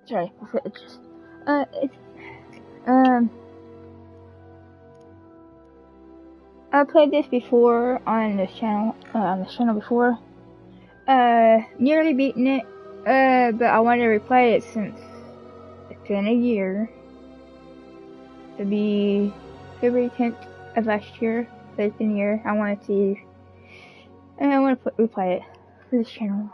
Sorry, it's just, um, I played this before on this channel, before. Nearly beaten it, but I wanted to replay it since it's been a year. It'll be February 10th of last year, so it's been a year. I want to see, and I want to replay it for this channel.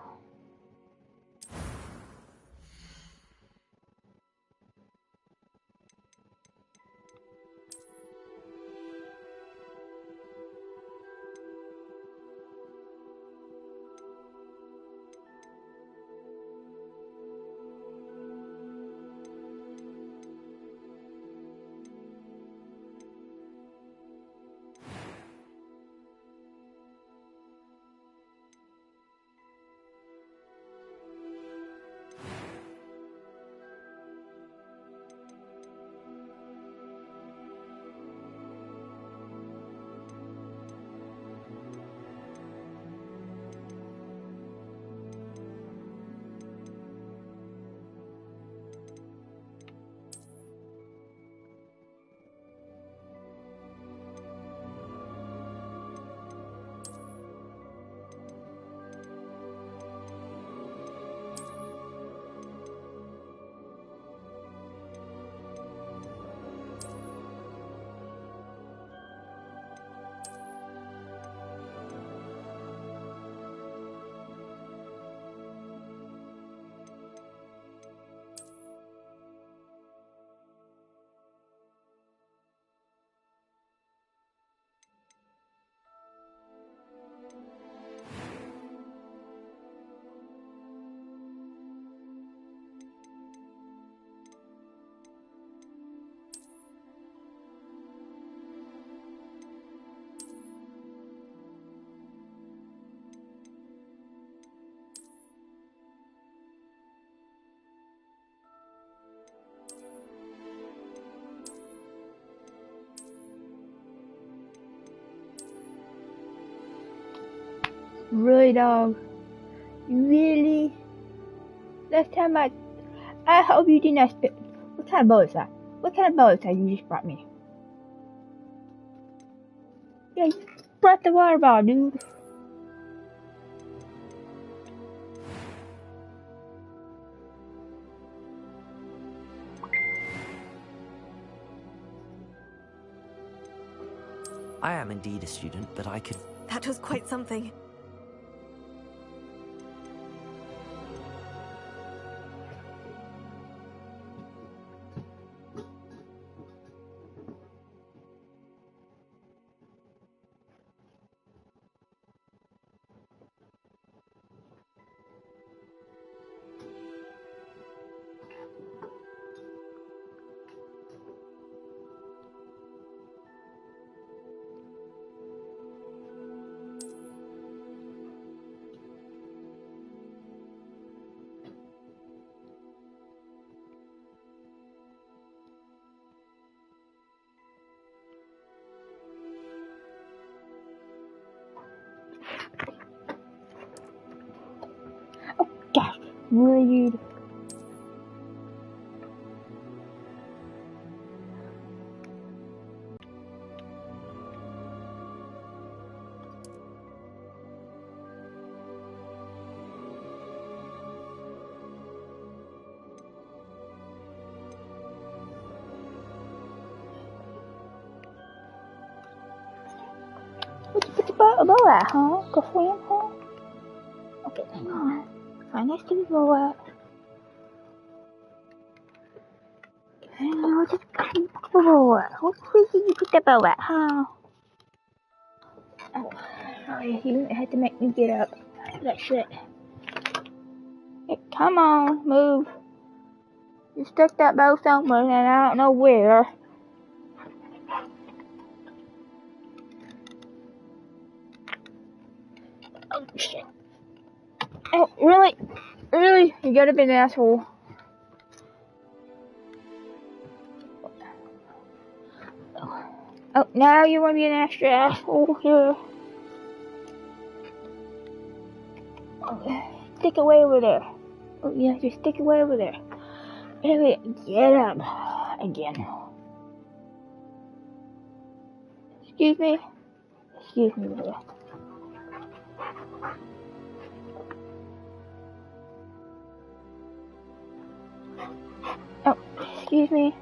Really, dog? Really? Last time I hope you didn't expect. What kind of bow is that? What kind of bow is that you just brought me? Yeah, you brought the water bottle, dude. I am indeed a student, but I could... That was quite something. Gosh, really, dude. Where'd you put the bow at, huh? Go swim, huh? Okay, hang on. Right next to the bow at. Hang on, where'd you put the bow at? Where did you put the bow at, huh? Oh, sorry, you had to make me get up. That shit. Hey, come on, move. You stuck that bow somewhere and I don't know where. Oh, shit. Oh, really? Really? You gotta be an asshole. Oh, now you wanna be an extra asshole here. Oh, stick away over there. Oh, yeah, just stick away over there. Anyway, get up again. Excuse me. Excuse me. Oh, excuse me.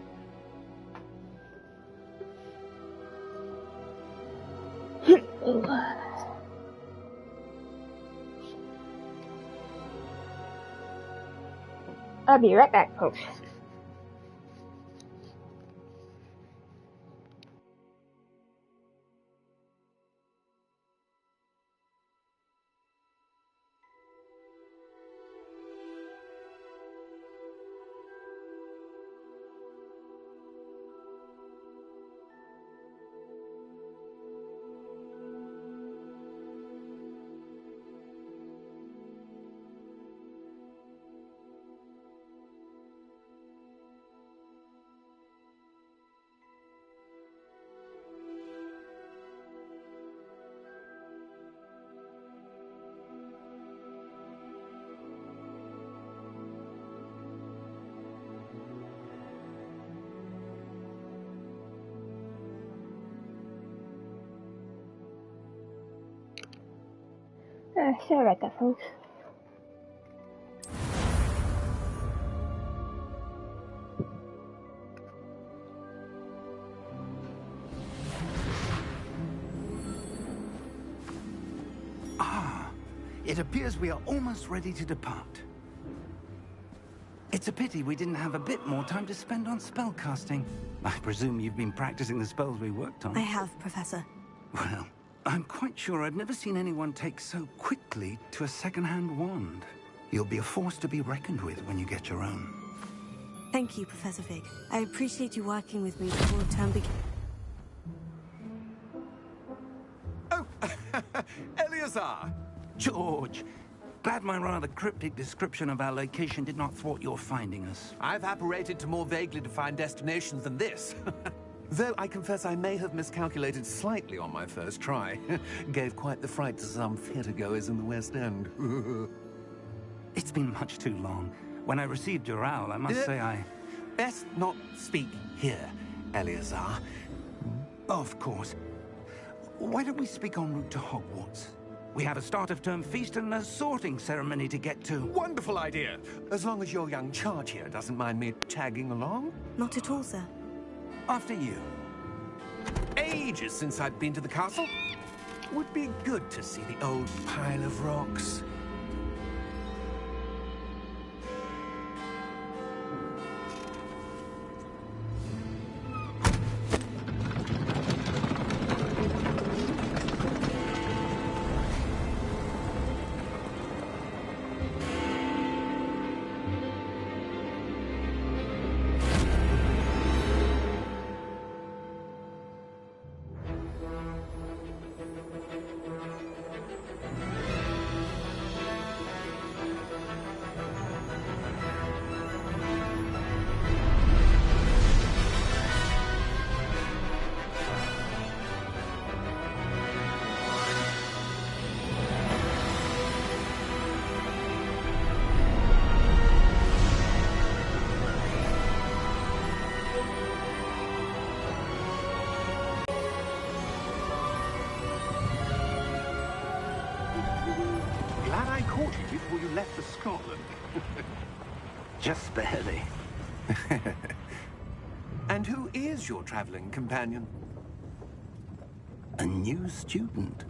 I'll be right back, folks. Sorry about that, folks. It appears we are almost ready to depart. It's a pity we didn't have a bit more time to spend on spellcasting. I presume you've been practicing the spells we worked on. I have, Professor. Well, I'm quite sure I've never seen anyone take so quickly to a second-hand wand. You'll be a force to be reckoned with when you get your own. Thank you, Professor Fig. I appreciate you working with me before the term begins. Oh, Eleazar! George, glad my rather cryptic description of our location did not thwart your finding us. I've apparated to more vaguely defined destinations than this. Though I confess I may have miscalculated slightly on my first try. Gave quite the fright to some theatre-goers in the West End. It's been much too long. When I received your owl, I must say I... Best not speak here, Eleazar. Of course. Why don't we speak en route to Hogwarts? We have a start-of-term feast and a sorting ceremony to get to. Wonderful idea! As long as your young charge here doesn't mind me tagging along. Not at all, sir. After you. Ages since I'd been to the castle. Would be good to see the old pile of rocks. Glad I caught you before you left for Scotland. Just barely. And who is your traveling companion? A new student.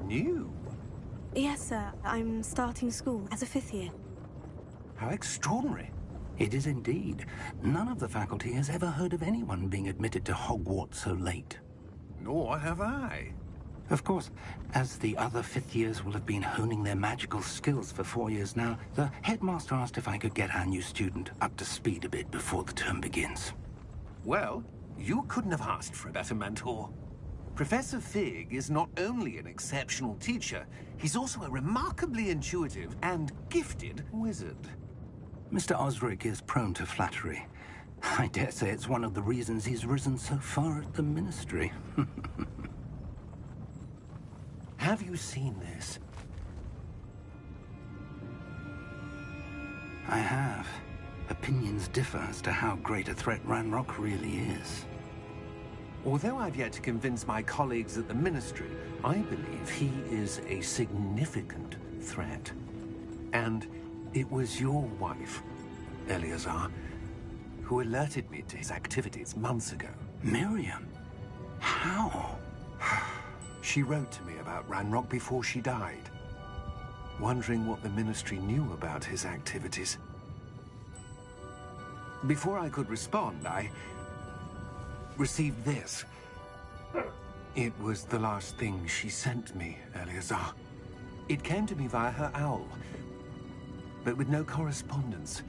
New? Yes, sir. I'm starting school as a 5th year. How extraordinary. It is indeed. None of the faculty has ever heard of anyone being admitted to Hogwarts so late. Nor have I. Of course, as the other 5th years will have been honing their magical skills for 4 years now, the headmaster asked if I could get our new student up to speed a bit before the term begins. Well, you couldn't have asked for a better mentor. Professor Fig is not only an exceptional teacher, he's also a remarkably intuitive and gifted wizard. Mr. Osric is prone to flattery. I dare say it's one of the reasons he's risen so far at the Ministry. Have you seen this? I have. Opinions differ as to how great a threat Ranrock really is. Although I've yet to convince my colleagues at the Ministry, I believe he is a significant threat. And it was your wife, Eleazar, who alerted me to his activities months ago. Miriam? How? She wrote to me about Ranrock before she died, wondering what the Ministry knew about his activities. Before I could respond, I received this. It was the last thing she sent me, Eleazar. It came to me via her owl, but with no correspondence.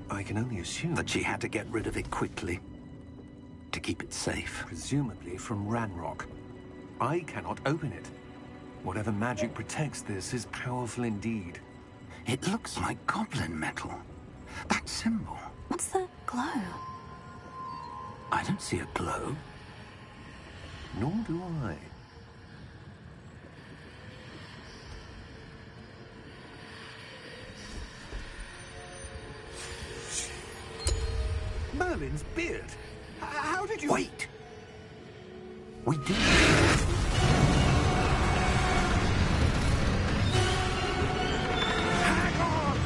I can only assume That she had to get rid of it quickly, to keep it safe. presumably from Ranrock. I cannot open it. Whatever magic protects this is powerful indeed. It looks like goblin metal. That symbol. What's the glow? I don't see a glow. Nor do I. Merlin's beard. How did you... Wait! We did. Hang on!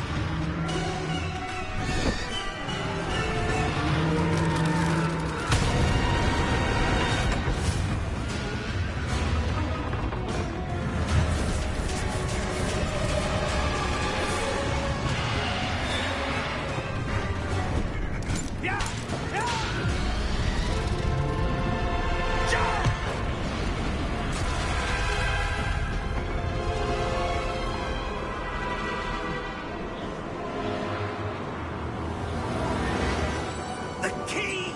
Yeah! Yeah! Jump! The key!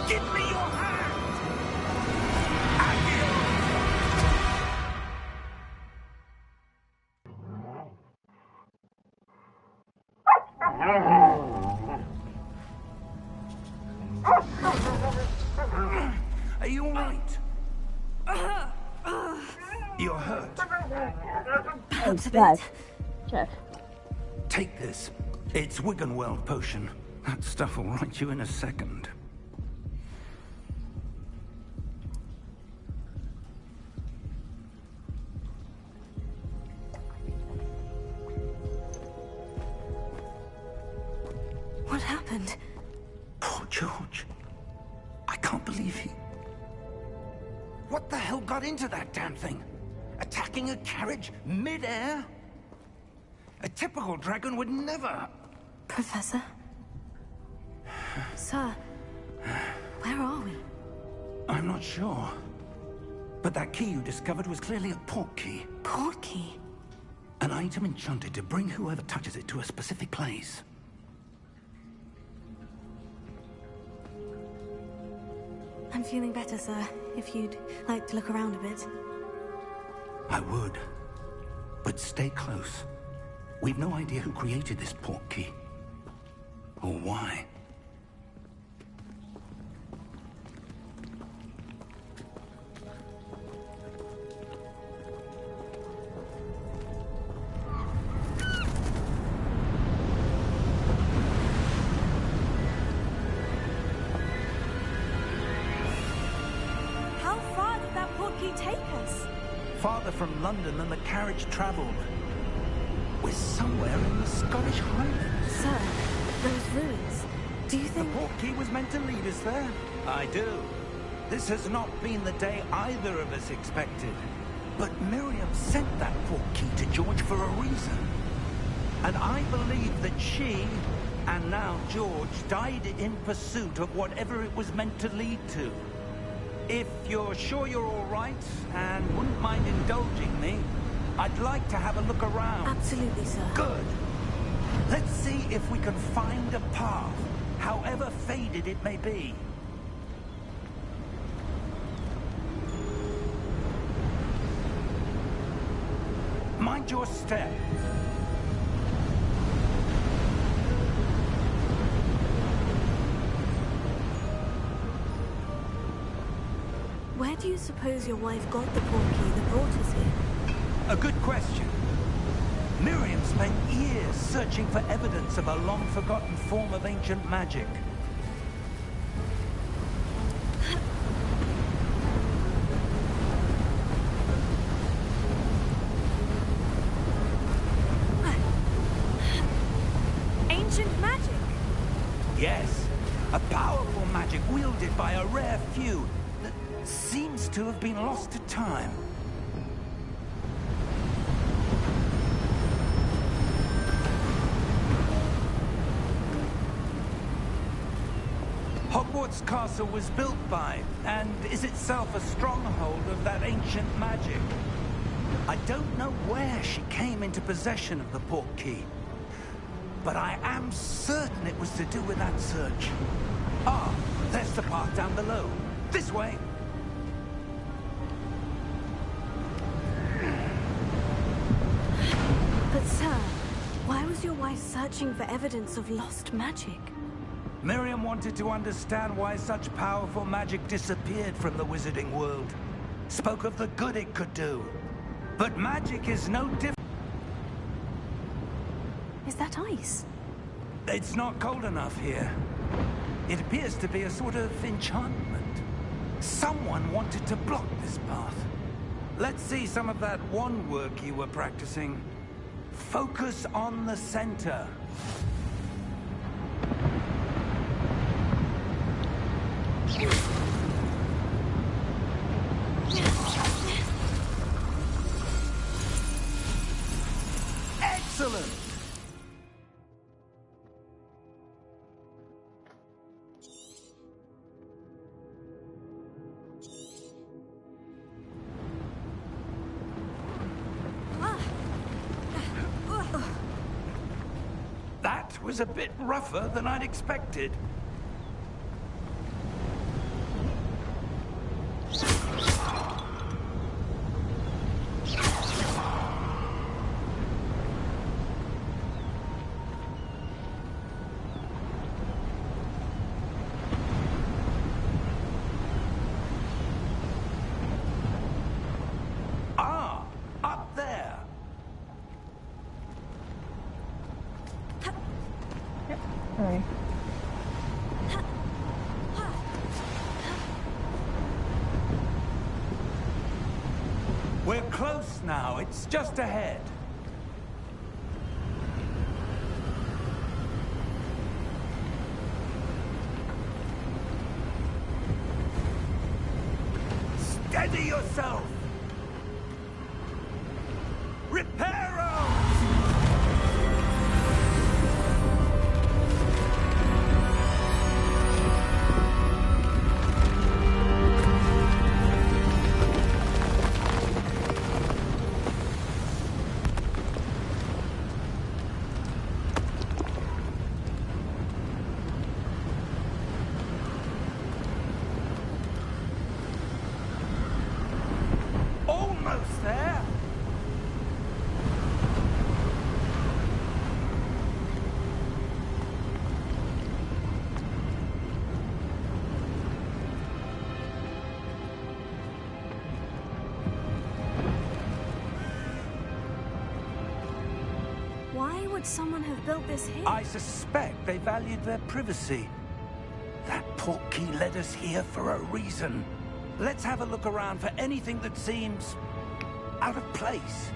Give me your hand! Are you all right? You're hurt. Perhaps a bit. Jeff. Take this. It's Wiggenweld potion. That stuff will right you in a second. What happened? Poor George. I can't believe he... What the hell got into that damn thing? Attacking a carriage mid-air? A typical dragon would never... Professor? Sir, where are we? I'm not sure. But that key you discovered was clearly a port key. Port key? An item enchanted to bring whoever touches it to a specific place. I'm feeling better, sir. If you'd like to look around a bit. I would. But stay close. We've no idea who created this port key. Or why. How far did that port key take us? Farther from London than the carriage traveled. We're somewhere in the Scottish Highlands. Sir, those ruins. Do you The think... port key was meant to lead us there? I do. This has not been the day either of us expected. But Miriam sent that port key to George for a reason. And I believe that she, and now George, died in pursuit of whatever it was meant to lead to. If you're sure you're all right, and wouldn't mind indulging me, I'd like to have a look around. Absolutely, sir. Good. Let's see if we can find a path, however faded it may be. Mind your step. Where do you suppose your wife got the port key that brought us here? A good question. Miriam spent years searching for evidence of a long-forgotten form of ancient magic. Ancient magic? Yes, a powerful magic wielded by a rare few that seems to have been lost to time. Hogwarts Castle was built by, and is itself a stronghold of that ancient magic. I don't know where she came into possession of the portkey, but I am certain it was to do with that search. Ah, there's the path down below. This way. But sir, why was your wife searching for evidence of lost magic? Miriam wanted to understand why such powerful magic disappeared from the wizarding world. Spoke of the good it could do. But magic is no different. Is that ice? It's not cold enough here. It appears to be a sort of enchantment. Someone wanted to block this path. Let's see some of that wand work you were practicing. Focus on the center. Excellent! That was a bit rougher than I'd expected. Ah, up there. Sorry. We're close now. It's just ahead. Steady yourself! Reparo! Almost there! Why would someone have built this here? I suspect they valued their privacy. That portkey led us here for a reason. Let's have a look around for anything that seems out of place.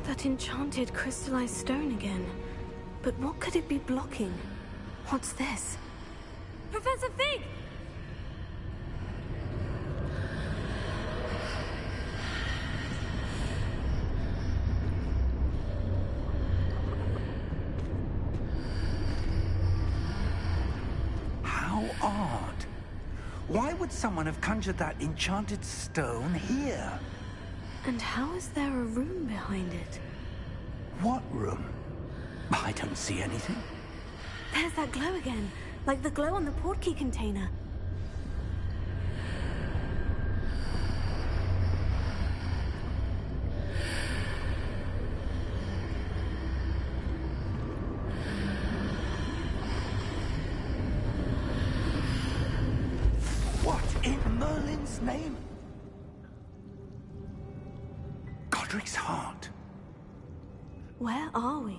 That enchanted crystallized stone again. But what could it be blocking? What's this? Professor Fig! How odd. Why would someone have conjured that enchanted stone here? And how is there a room behind it? What room? I don't see anything. There's that glow again, like the glow on the portkey container. What in Merlin's name? Godric's heart. Where are we?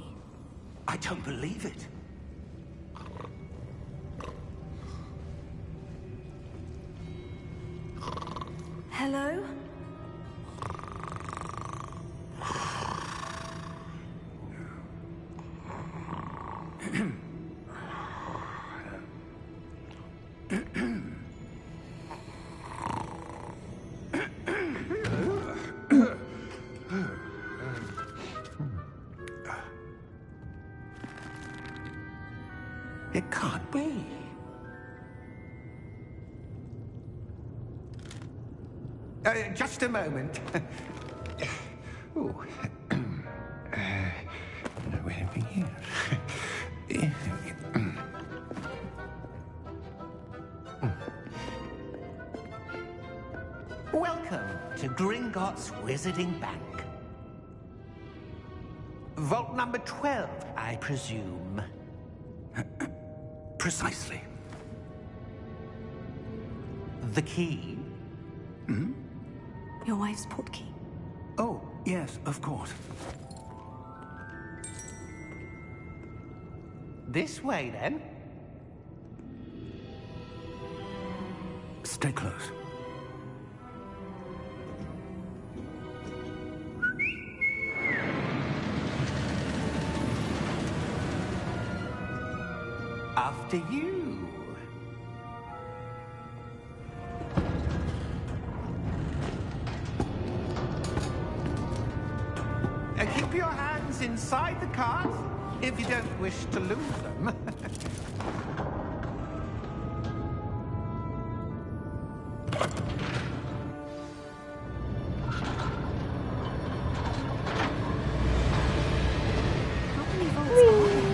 I don't believe it. Hello? It can't be. Just a moment. Ooh. Wait a minute. Welcome to Gringotts Wizarding Bank. Vault number 12, I presume. Precisely. The key? Hmm? Your wife's portkey. Oh, yes, of course. This way, then. Stay close. After you. Keep your hands inside the cart if you don't wish to lose them. How many vaults are there?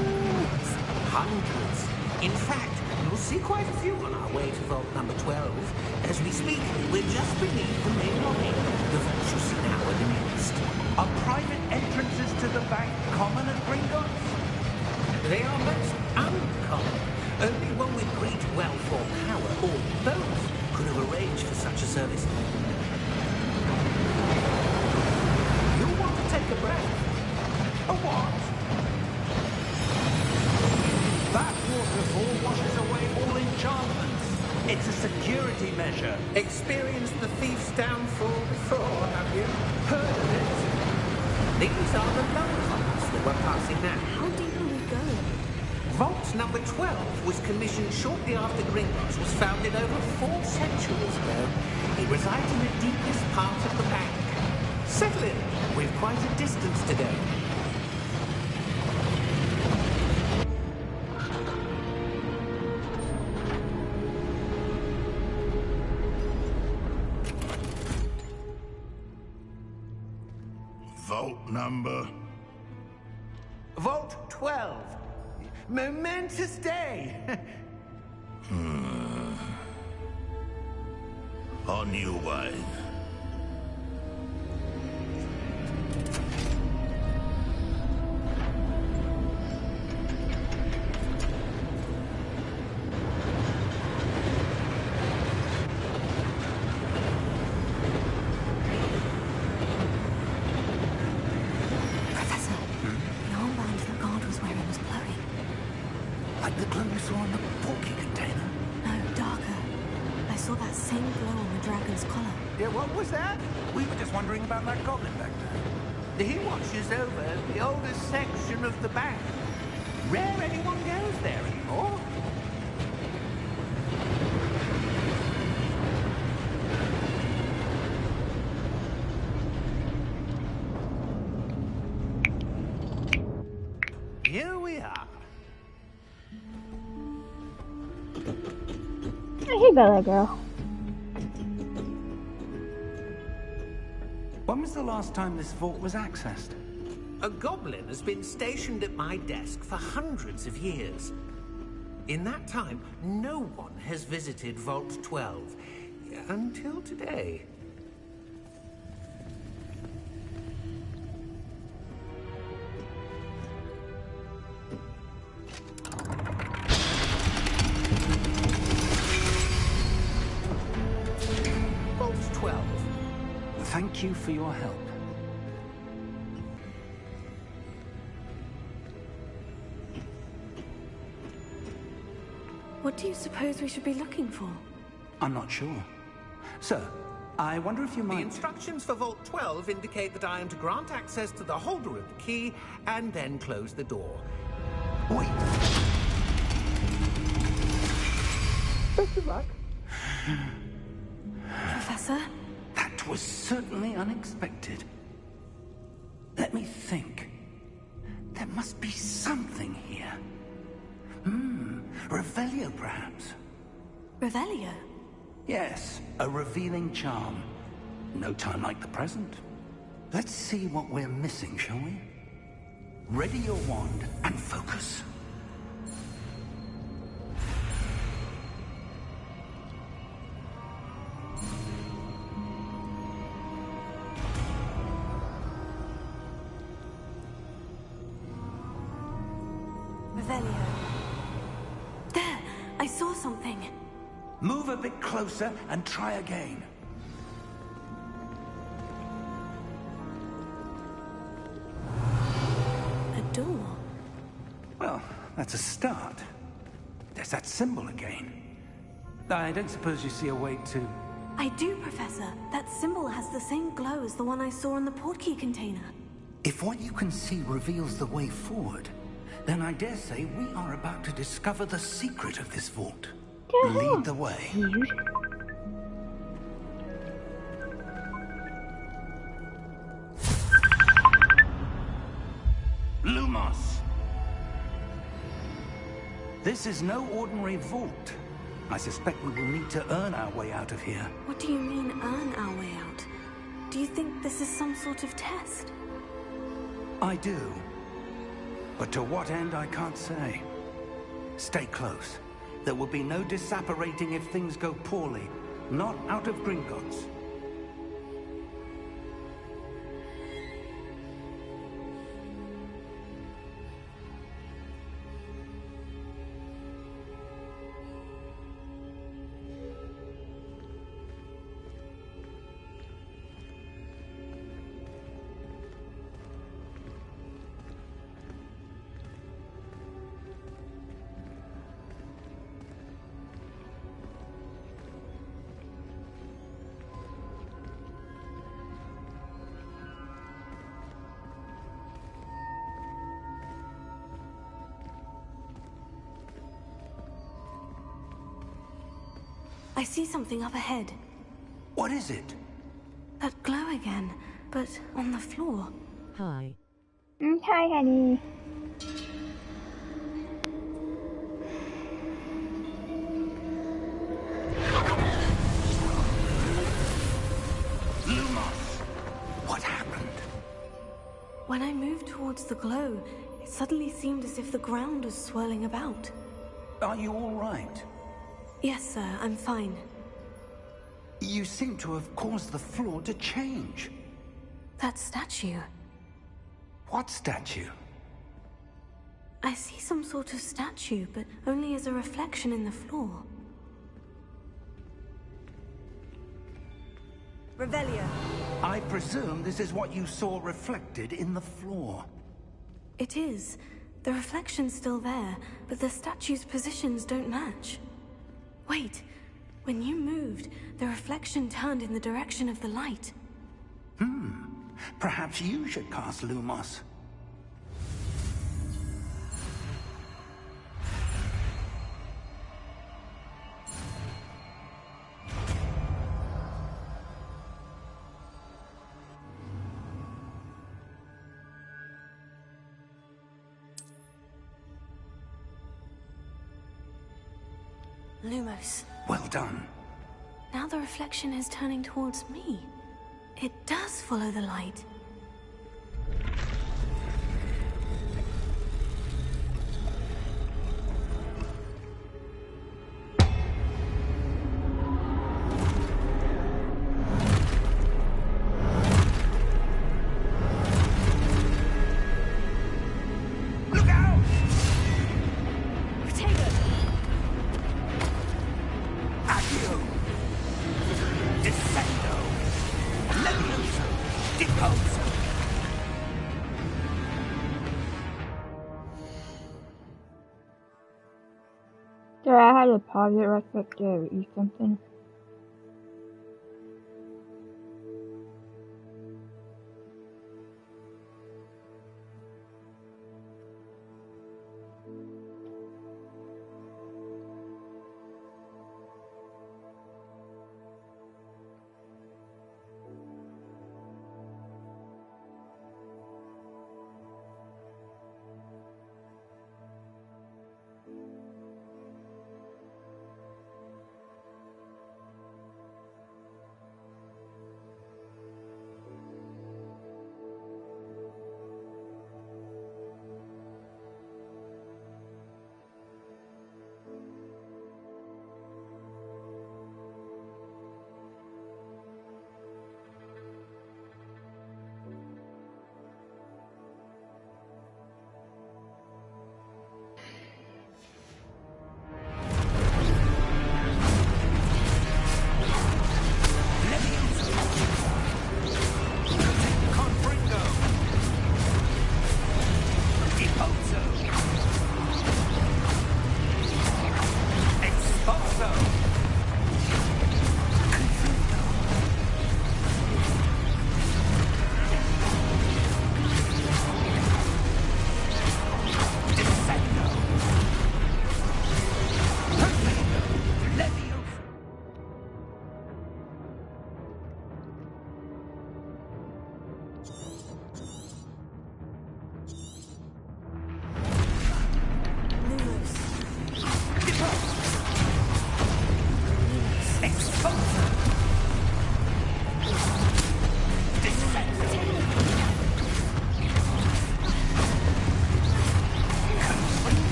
Hundreds. In fact, you'll see quite a few on our way to vault number 12. As we speak, we're just beneath the main lobby. The vaults you see now are the nearest. Are private entrances to the bank common at Gringotts? They are most uncommon. Only one with great wealth or power, or both, could have arranged for such a service. You'll want to take a breath. A what? That waterfall washes away all enchantments. It's a security measure. Experienced the thief's downfall before, have you? Heard of it? These are the lower vaults that we're passing now. How deep will we go? Vault number 12 was commissioned shortly after Gringotts was founded over 4 centuries ago. It resides in the deepest part of the bank. Settle in. We've quite a distance to go. Vault number? Vault 12. Momentous day. On your way. Professor, the armband the guard was wearing was glowing. Like the glow you saw in the portkey container. No, darker. I saw that same glow on the dragon's collar. Yeah, what was that? We were just wondering about that goblin back there. He watches over the oldest section of the bank. Rare anyone goes there anymore. Here we are. Hey, Bella girl. When was the last time this vault was accessed? A goblin has been stationed at my desk for hundreds of years. In that time, no one has visited Vault 12. Until today. Vault 12. Thank you for your help. What do you suppose we should be looking for? I'm not sure. Sir, I wonder if you might... The instructions for Vault 12 indicate that I am to grant access to the holder of the key and then close the door. Wait! Best of luck. Professor? That was certainly unexpected. Let me think. There must be something here. Revelio, perhaps? Revelio? Yes, a revealing charm. No time like the present. Let's see what we're missing, shall we? Ready your wand and focus. Revelio. There! I saw something. Move a bit closer and try again. A door. Well, that's a start. There's that symbol again. I don't suppose you see a way to... I do, Professor. That symbol has the same glow as the one I saw in the portkey container. If what you can see reveals the way forward, then I dare say we are about to discover the secret of this vault. Lead the way. Lumos! This is no ordinary vault. I suspect we will need to earn our way out of here. What do you mean, earn our way out? Do you think this is some sort of test? I do. But to what end, I can't say. Stay close. There will be no disapparating if things go poorly. Not out of Gringotts. I see something up ahead. What is it? That glow again, but on the floor. Hi. Hi, honey. Lumos! What happened? When I moved towards the glow, it suddenly seemed as if the ground was swirling about. Are you all right? Yes, sir, I'm fine. You seem to have caused the floor to change. That statue. What statue? I see some sort of statue, but only as a reflection in the floor. Revelio. I presume this is what you saw reflected in the floor. It is. The reflection's still there, but the statue's positions don't match. Wait. When you moved, the reflection turned in the direction of the light. Perhaps you should cast Lumos. Lumos. Well done. Now the reflection is turning towards me. It does follow the light. I had to pause it right quick to eat something.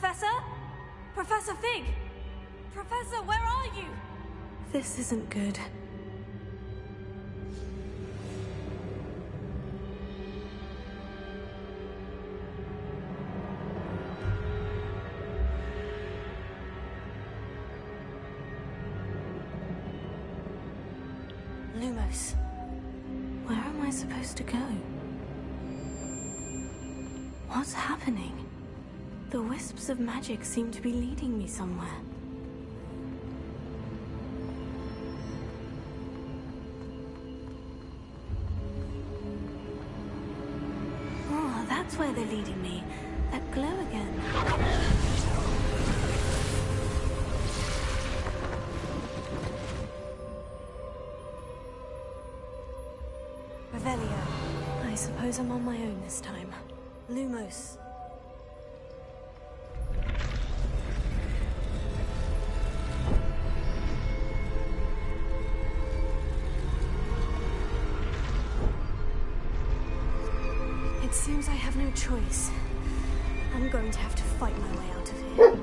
Professor? Professor Fig! Professor, where are you? This isn't good. Lumos, where am I supposed to go? What's happening? The wisps of magic seem to be leading me somewhere. Oh, that's where they're leading me. That glow again. Revelio. I suppose I'm on my own this time. Lumos. It seems I have no choice. I'm going to have to fight my way out of here.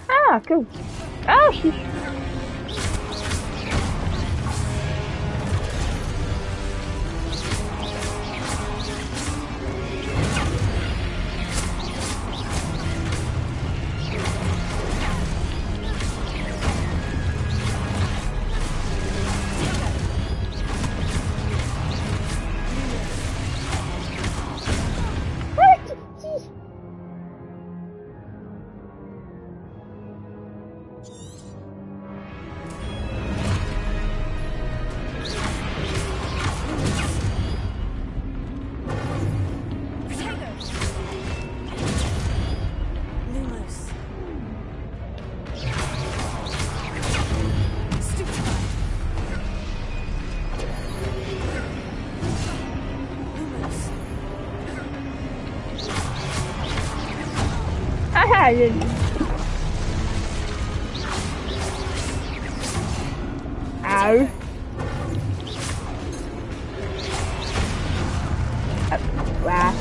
Ah, cool. Oh, she's... I did. Ow. Wow.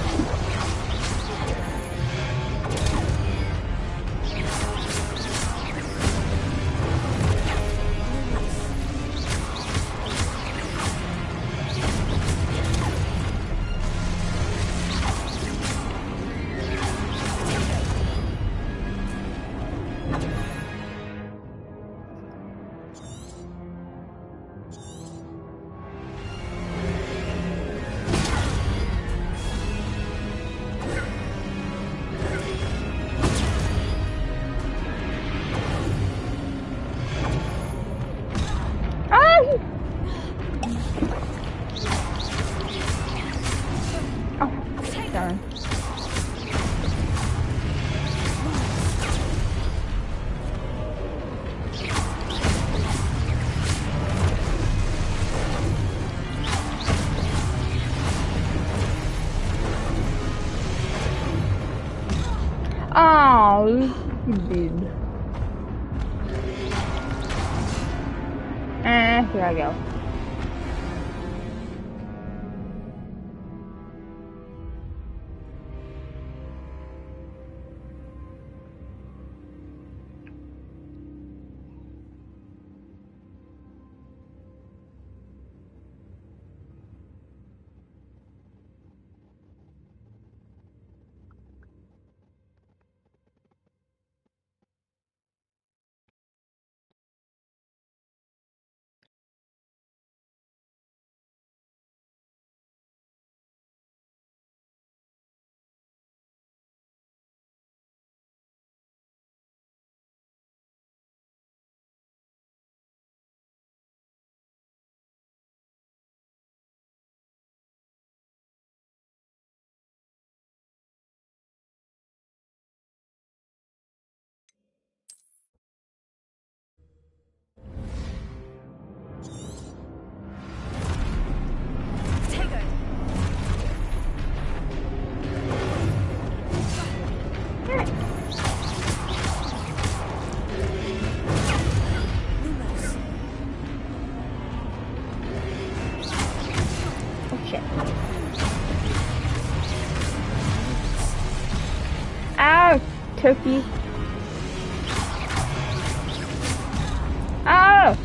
Darn. Oh, you did. Here I go. Ow, turkey. Ow!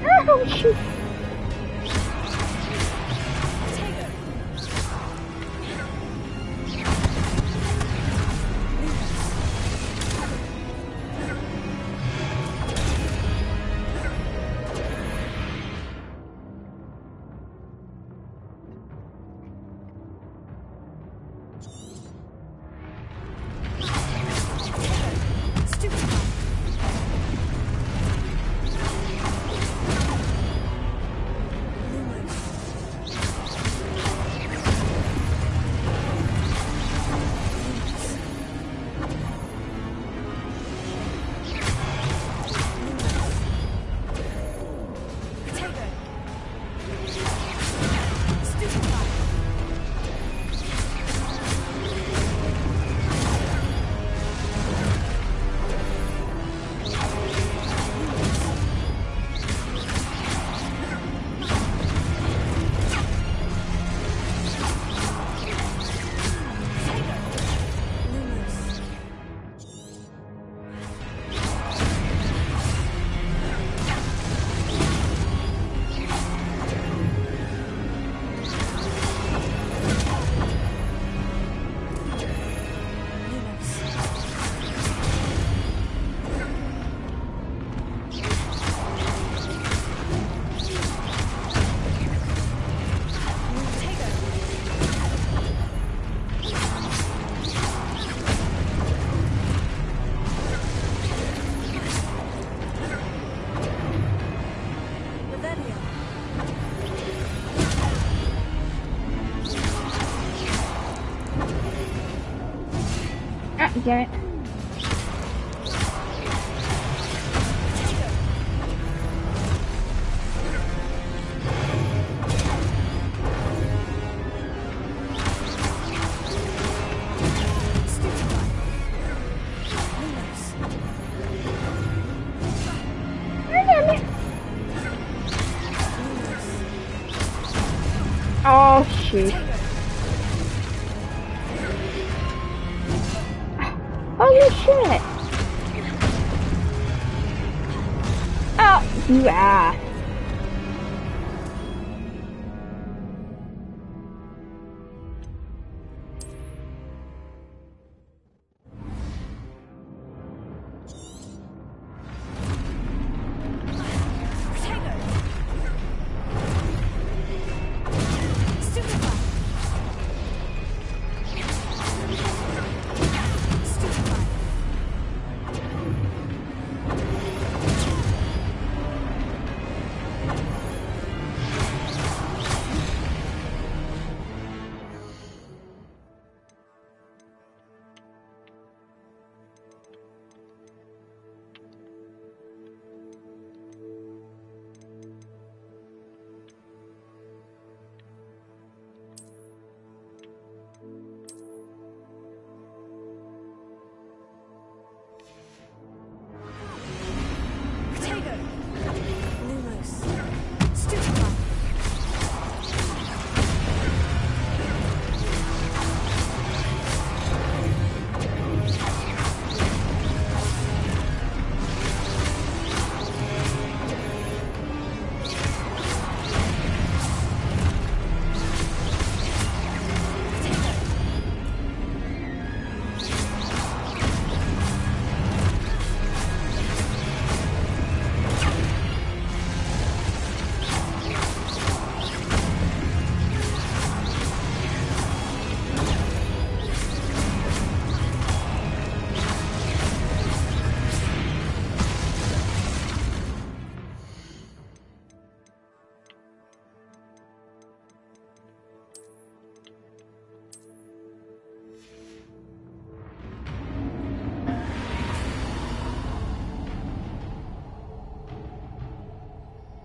Ouch! Ah, damn it. Oh shoot. Holy shit! Oh, you ass.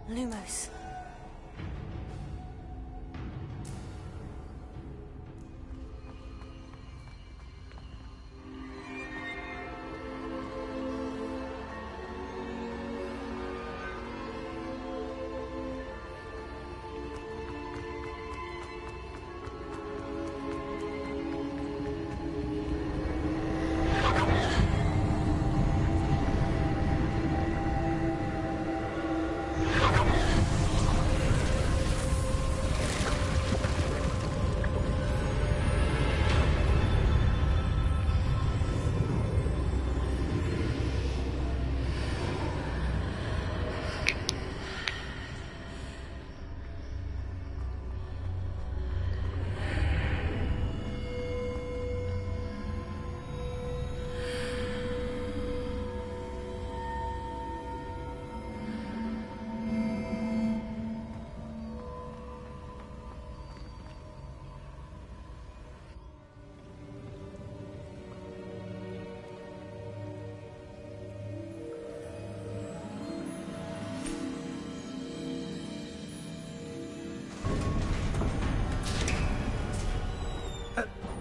Lumos.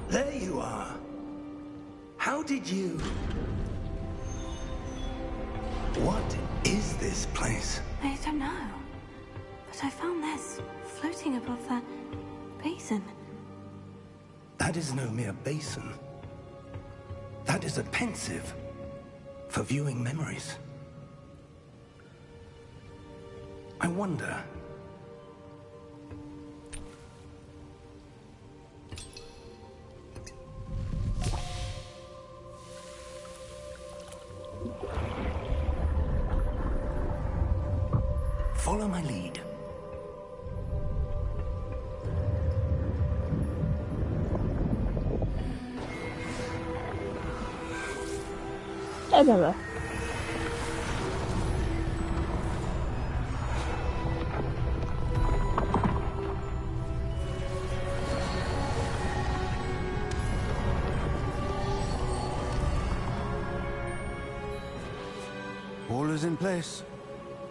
There you are. How did you... What is this place? I don't know. But I found this floating above that basin. That is no mere basin. That is a pensive for viewing memories. I wonder... Follow my lead. Whatever. All is in place.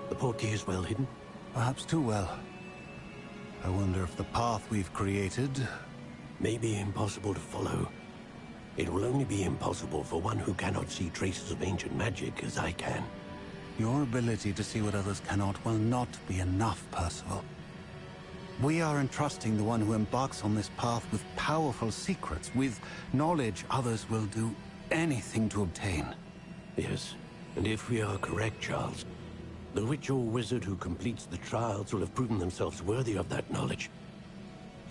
The portkey is well hidden. Perhaps too well. I wonder if the path we've created... May be impossible to follow. It will only be impossible for one who cannot see traces of ancient magic as I can. Your ability to see what others cannot will not be enough, Percival. We are entrusting the one who embarks on this path with powerful secrets, with knowledge others will do anything to obtain. Yes, and if we are correct, Charles, the witch or wizard who completes the trials will have proven themselves worthy of that knowledge,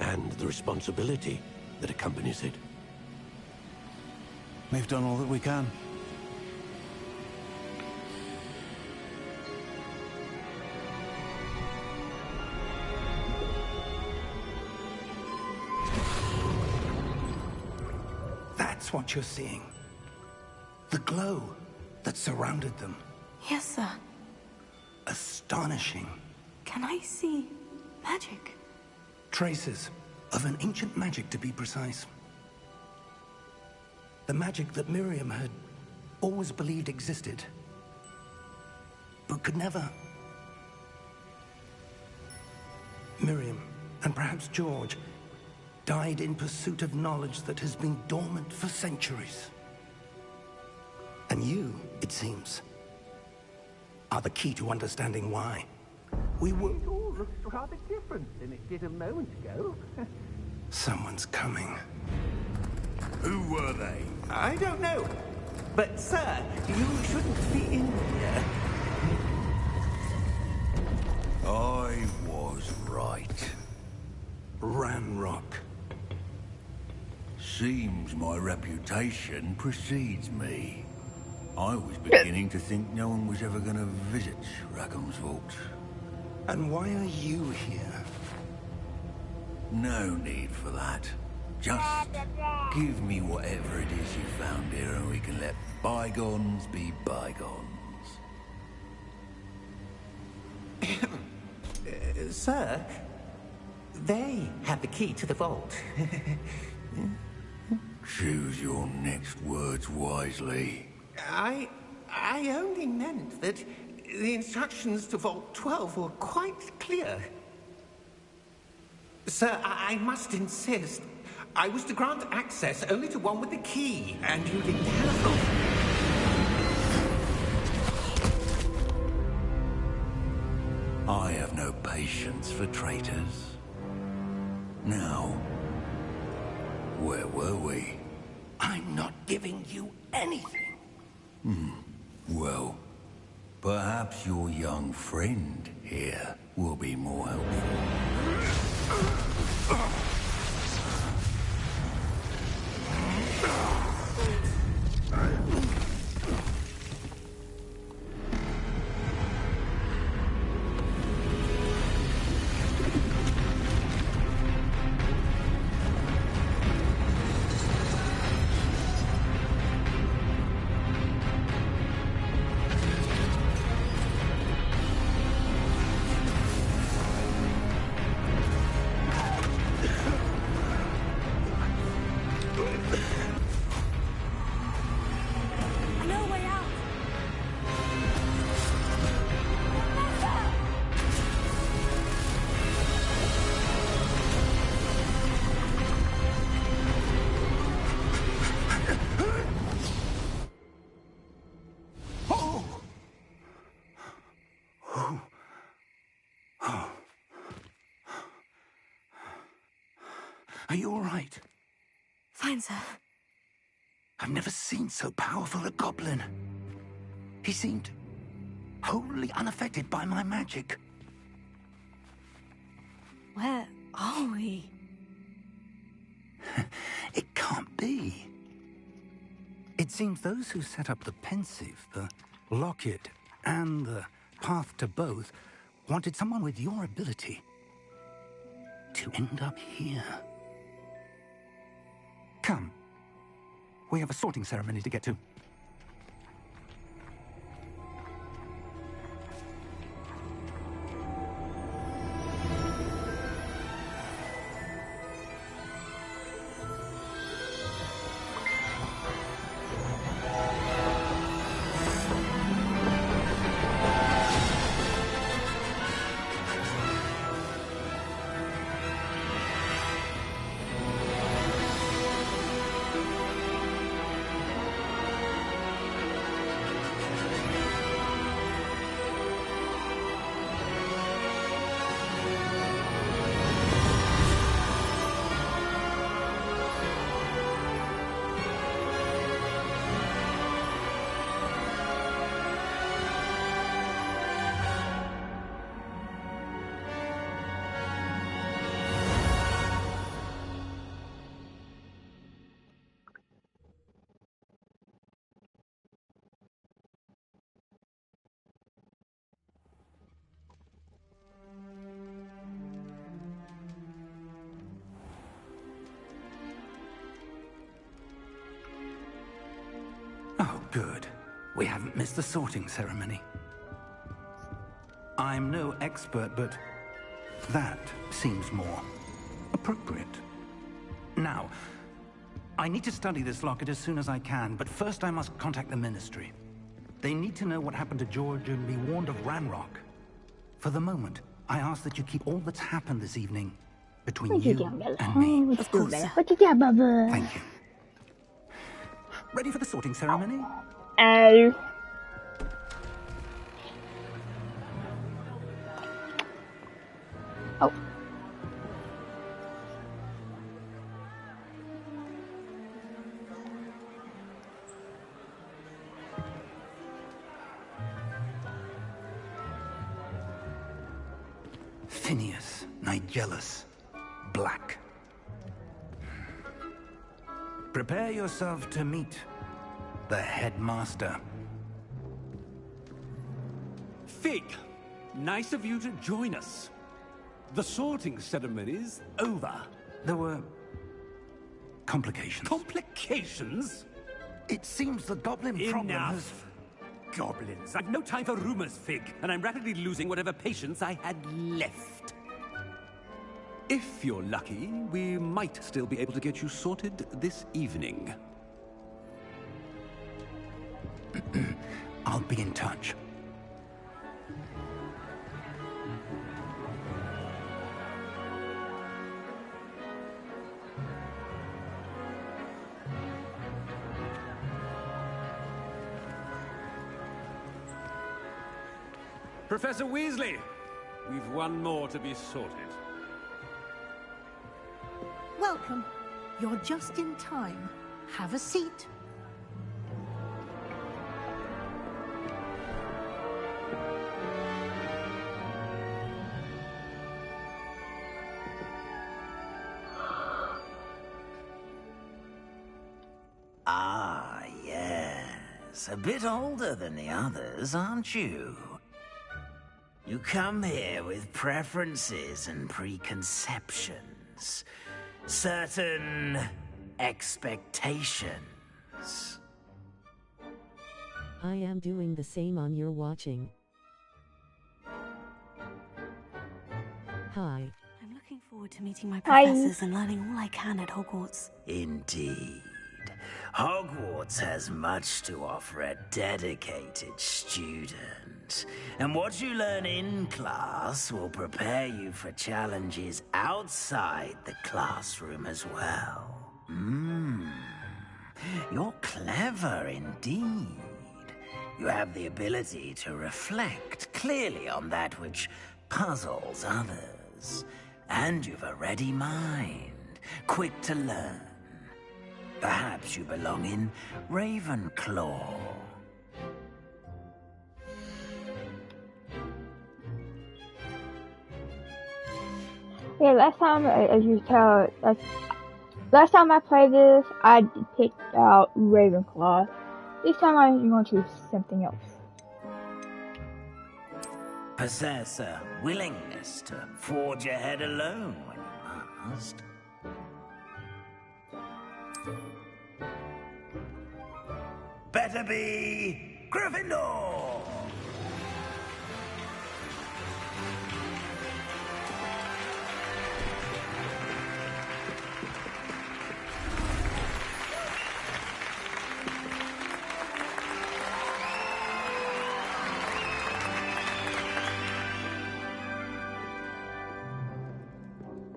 and the responsibility that accompanies it. We've done all that we can. That's what you're seeing. The glow that surrounded them. Yes, sir. Astonishing. Can I see magic? Traces of an ancient magic, to be precise. The magic that Miriam had always believed existed, but could never. Miriam, and perhaps George, died in pursuit of knowledge that has been dormant for centuries. And you, it seems, are the key to understanding why. We were... It all looks rather different than it did a moment ago. Someone's coming. Who were they? I don't know. But, sir, you shouldn't be in here. I was right. Ranrock. Seems my reputation precedes me. I was beginning to think no one was ever going to visit Rackham's vault. And why are you here? No need for that. Just give me whatever it is you found here and we can let bygones be bygones. Sir, they have the key to the vault. Choose your next words wisely. I only meant that the instructions to Vault 12 were quite clear. Sir, I must insist. I was to grant access only to one with the key, and you didn't have. I have no patience for traitors. Now, where were we? I'm not giving you anything. Well, perhaps your young friend here will be more helpful. No way out! Are you all right? Fine, sir. I've never seen so powerful a goblin. He seemed wholly unaffected by my magic. Where are we? It can't be. It seems those who set up the pensive, the locket, and the path to both wanted someone with your ability to end up here. Come. We have a sorting ceremony to get to. Good. We haven't missed the sorting ceremony. I'm no expert, but that seems more appropriate. Now, I need to study this locket as soon as I can, but first I must contact the Ministry. They need to know what happened to George and be warned of Ranrock. For the moment, I ask that you keep all that's happened this evening between you and me. Of course. Thank you. Ready for the sorting ceremony? Oh. Oh. Phineas, Nigellus, Black. Prepare yourself to meet the headmaster. Fig, nice of you to join us. The sorting ceremony's over. There were complications. Complications? It seems the goblin problem has... Enough. Goblins. I've no time for rumors, Fig, and I'm rapidly losing whatever patience I had left. If you're lucky, we might still be able to get you sorted this evening. I'll be in touch. Professor Weasley, we've one more to be sorted. Welcome. You're just in time. Have a seat. Ah, yes. A bit older than the others, aren't you? You come here with preferences and preconceptions. Certain expectations. I am doing the same on your watching. Hi. I'm looking forward to meeting my professors and learning all I can at Hogwarts. Indeed. Hogwarts has much to offer a dedicated student. And what you learn in class will prepare you for challenges outside the classroom as well. You're clever indeed. You have the ability to reflect clearly on that which puzzles others. And you've a ready mind, quick to learn. Perhaps you belong in Ravenclaw. Yeah, last time, as you tell, last time I played this, I picked out Ravenclaw. This time I'm going to choose something else. Possess a willingness to forge ahead alone when you must. Better be Gryffindor!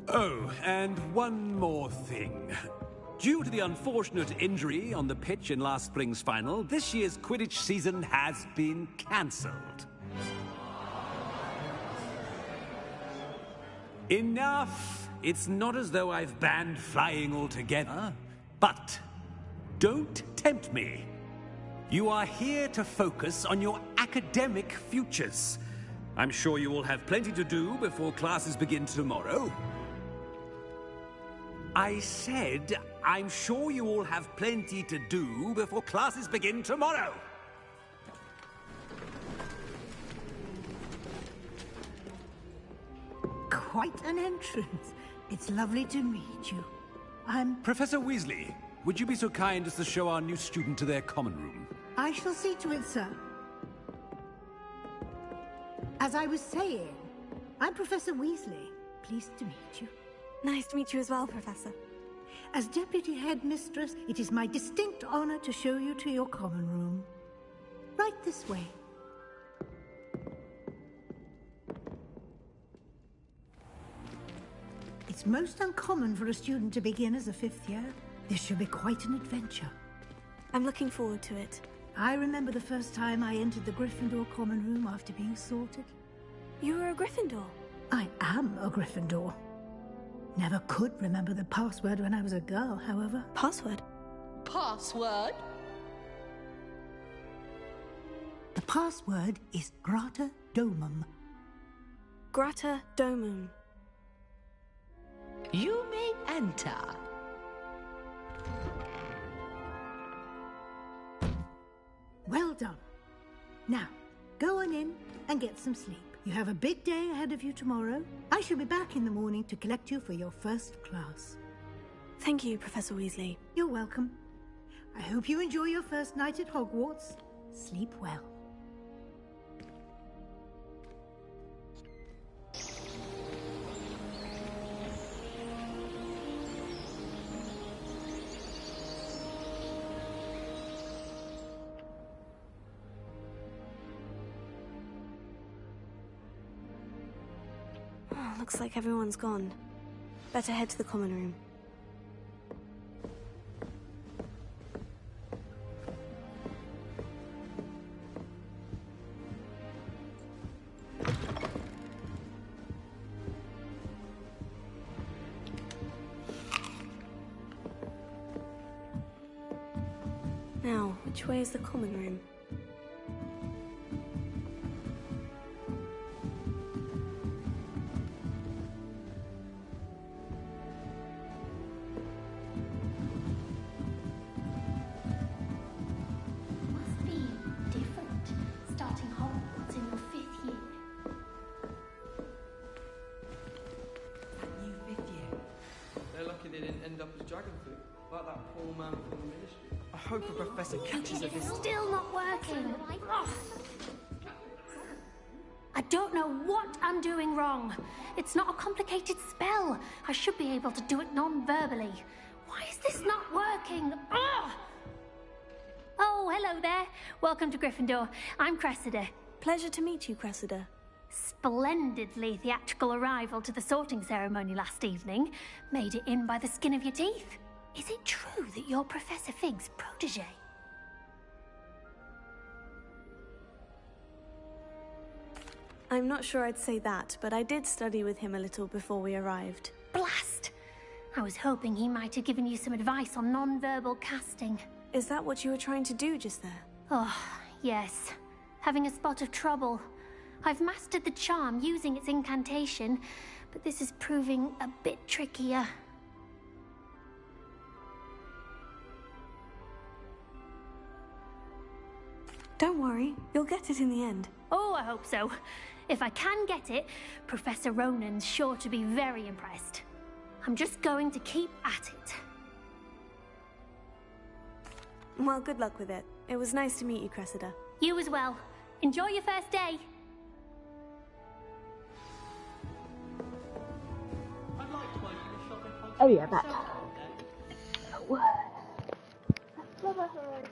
Oh, and one more thing. Due to the unfortunate injury on the pitch in last spring's final, this year's Quidditch season has been cancelled. Enough! It's not as though I've banned flying altogether. But don't tempt me. You are here to focus on your academic futures. I'm sure you will have plenty to do before classes begin tomorrow. I said, I'm sure you all have plenty to do before classes begin tomorrow. Quite an entrance. It's lovely to meet you. I'm... Professor Weasley, would you be so kind as to show our new student to their common room? I shall see to it, sir. As I was saying, I'm Professor Weasley. Pleased to meet you. Nice to meet you as well, Professor. As Deputy Headmistress, it is my distinct honor to show you to your common room. Right this way. It's most uncommon for a student to begin as a 5th year. This should be quite an adventure. I'm looking forward to it. I remember the first time I entered the Gryffindor common room after being sorted. You were a Gryffindor? I am a Gryffindor. Never could remember the password when I was a girl, however. Password? Password? The password is Grata Domum. Grata Domum. You may enter. Well done. Now, go on in and get some sleep. You have a big day ahead of you tomorrow. I shall be back in the morning to collect you for your first class. Thank you, Professor Weasley. You're welcome. I hope you enjoy your first night at Hogwarts. Sleep well. Looks like everyone's gone. Better head to the common room. Now, which way is the common room? I hope a professor catches a this. Still not working. Ugh. I don't know what I'm doing wrong. It's not a complicated spell. I should be able to do it non-verbally. Why is this not working? Ugh. Oh, hello there. Welcome to Gryffindor. I'm Cressida. Pleasure to meet you, Cressida. Splendidly theatrical arrival to the sorting ceremony last evening. Made it in by the skin of your teeth. Is it true that you're Professor Fig's protege? I'm not sure I'd say that, but I did study with him a little before we arrived. Blast! I was hoping he might have given you some advice on non-verbal casting. Is that what you were trying to do just there? Oh, yes. Having a spot of trouble. I've mastered the charm using its incantation, but this is proving a bit trickier. Don't worry, you'll get it in the end. Oh, I hope so. If I can get it, Professor Ronan's sure to be very impressed. I'm just going to keep at it. Well, good luck with it. It was nice to meet you, Cressida. You as well. Enjoy your first day. Oh yeah, that. Oh. I've never heard.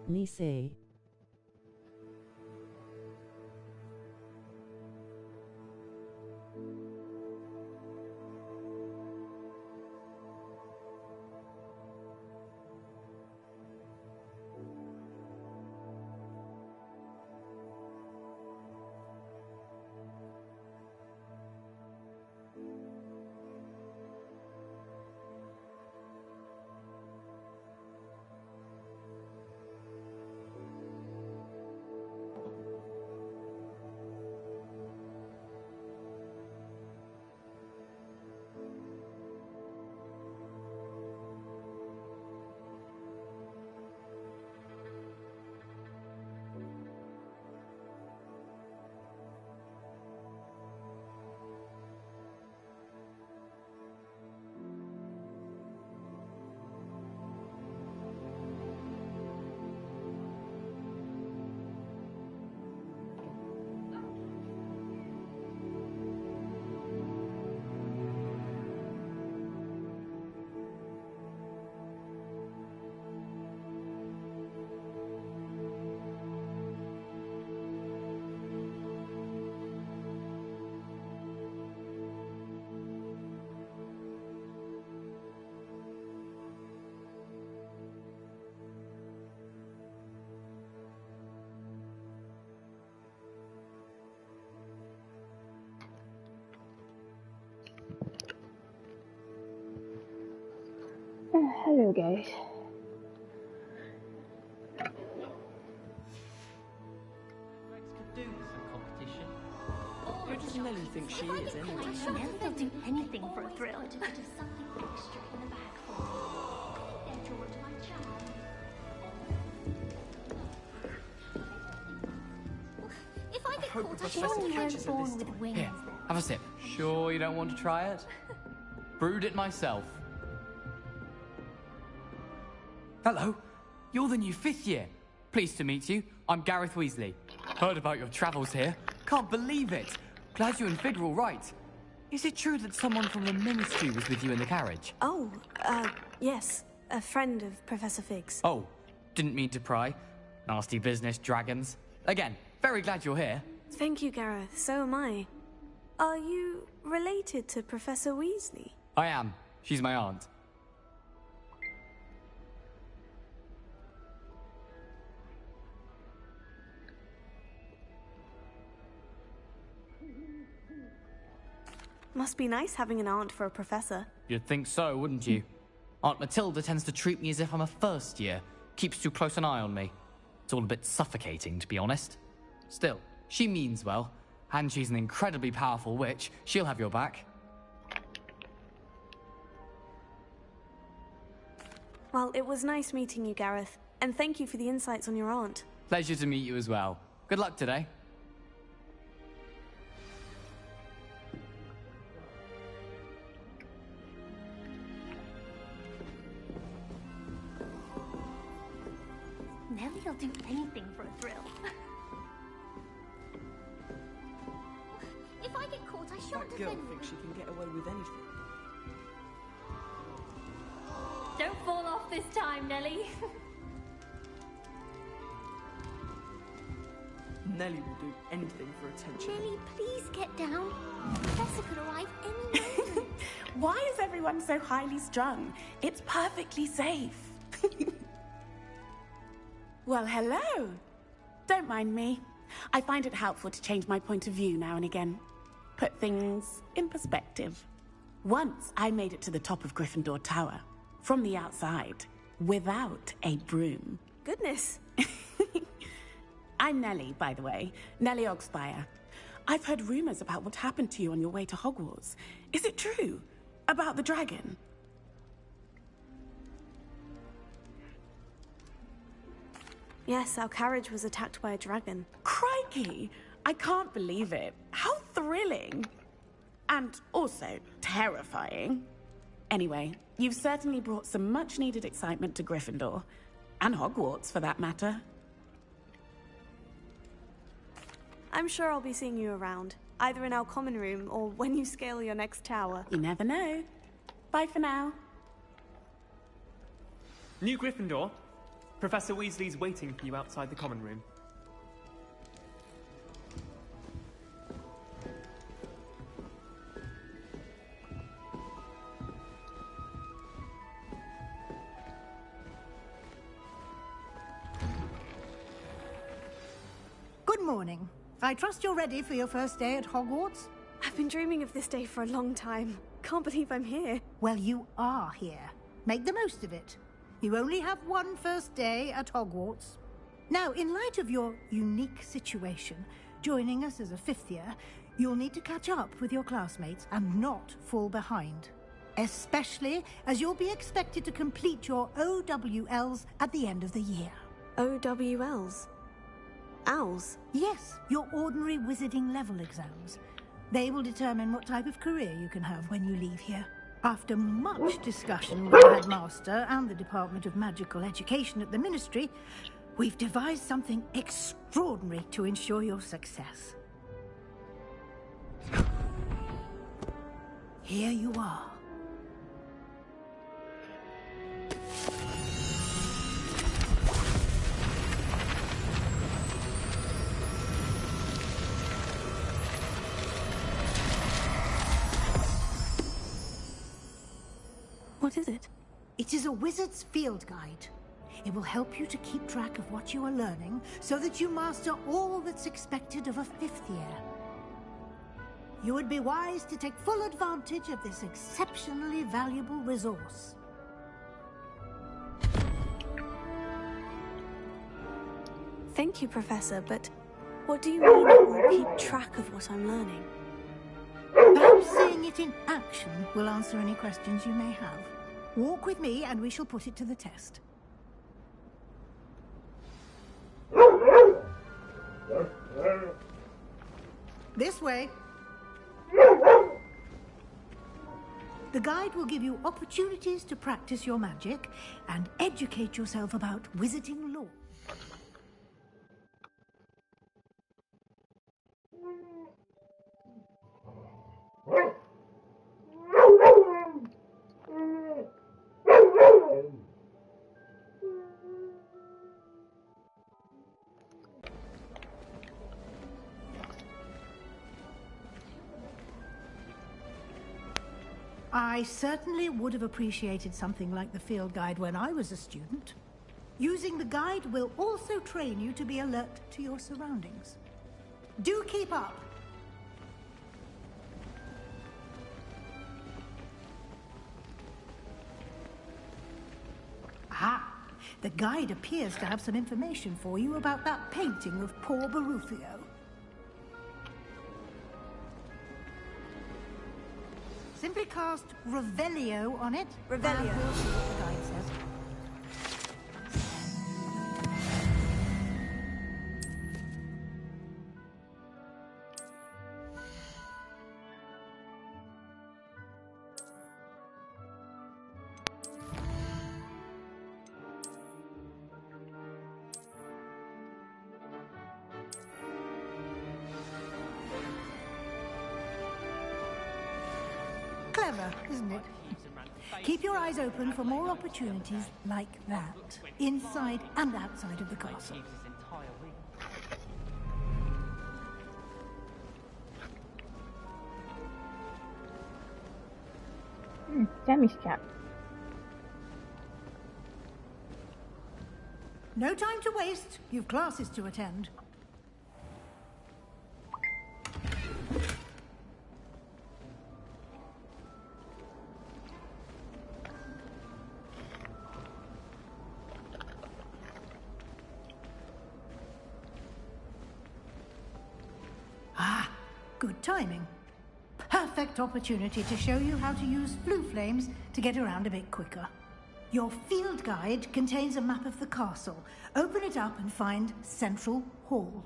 Lycée. Hello, guys. Who does Nelly think she is, anyway? Nelly will do anything for a thrill. A bit of something extra in the bag for you. There, George, my child. If I get caught, I Professor surely catches weren't her this born with time. wings. Here, have a sip. Sure you don't want to try it? Brewed it myself. Hello, you're the new 5th year. Pleased to meet you. I'm Gareth Weasley. Heard about your travels here. Can't believe it. Glad you and Fig are all right. Is it true that someone from the Ministry was with you in the carriage? Oh, yes. A friend of Professor Fig's. Oh, didn't mean to pry. Nasty business, dragons. Again, very glad you're here. Thank you, Gareth. So am I. Are you related to Professor Weasley? I am. She's my aunt. Must be nice having an aunt for a professor. You'd think so, wouldn't you? Aunt Matilda tends to treat me as if I'm a first year. Keeps too close an eye on me. It's all a bit suffocating, to be honest. Still, she means well. And she's an incredibly powerful witch. She'll have your back. Well, it was nice meeting you, Gareth. And thank you for the insights on your aunt. Pleasure to meet you as well. Good luck today. Nelly will do anything for a thrill. If I get caught, I shan't That girl offend thinks she can get away with anything. Don't fall off this time, Nelly. Nelly will do anything for attention. Nelly, please get down. The professor could arrive any moment. Why is everyone so highly strung? It's perfectly safe. Well, hello. Don't mind me. I find it helpful to change my point of view now and again. Put things in perspective. Once I made it to the top of Gryffindor Tower, from the outside, without a broom. Goodness. I'm Nelly, by the way. Nelly Ogspire. I've heard rumors about what happened to you on your way to Hogwarts. Is it true? About the dragon? Yes, our carriage was attacked by a dragon. Crikey! I can't believe it. How thrilling! And also terrifying. Anyway, you've certainly brought some much-needed excitement to Gryffindor. And Hogwarts, for that matter. I'm sure I'll be seeing you around, either in our common room or when you scale your next tower. You never know. Bye for now. New Gryffindor. Professor Weasley's waiting for you outside the common room. Good morning. I trust you're ready for your first day at Hogwarts? I've been dreaming of this day for a long time. Can't believe I'm here. Well, you are here. Make the most of it. You only have one first day at Hogwarts. Now, in light of your unique situation, joining us as a 5th year, you'll need to catch up with your classmates and not fall behind. Especially as you'll be expected to complete your OWLs at the end of the year. OWLs? Owls? Yes, your ordinary wizarding level exams. They will determine what type of career you can have when you leave here. After much discussion with the headmaster and the Department of Magical Education at the Ministry, we've devised something extraordinary to ensure your success. Here you are. What is it? It is a wizard's field guide. It will help you to keep track of what you are learning so that you master all that's expected of a 5th year. You would be wise to take full advantage of this exceptionally valuable resource. Thank you, Professor, but what do you mean it will keep track of what I'm learning? Perhaps seeing it in action will answer any questions you may have. Walk with me and we shall put it to the test. This way. The guide will give you opportunities to practice your magic and educate yourself about wizarding lore. I certainly would have appreciated something like the field guide when I was a student. Using the guide will also train you to be alert to your surroundings. Do keep up! Ah, the guide appears to have some information for you about that painting of poor Baruthio. Simply cast Revelio on it. Revelio. And we'll see what the guide says. Clever, isn't it? Keep your eyes open for more opportunities like that, inside and outside of the castle. Sammy's cap. No time to waste. You've classes to attend. Good timing. Perfect opportunity to show you how to use flue flames to get around a bit quicker. Your field guide contains a map of the castle. Open it up and find Central Hall.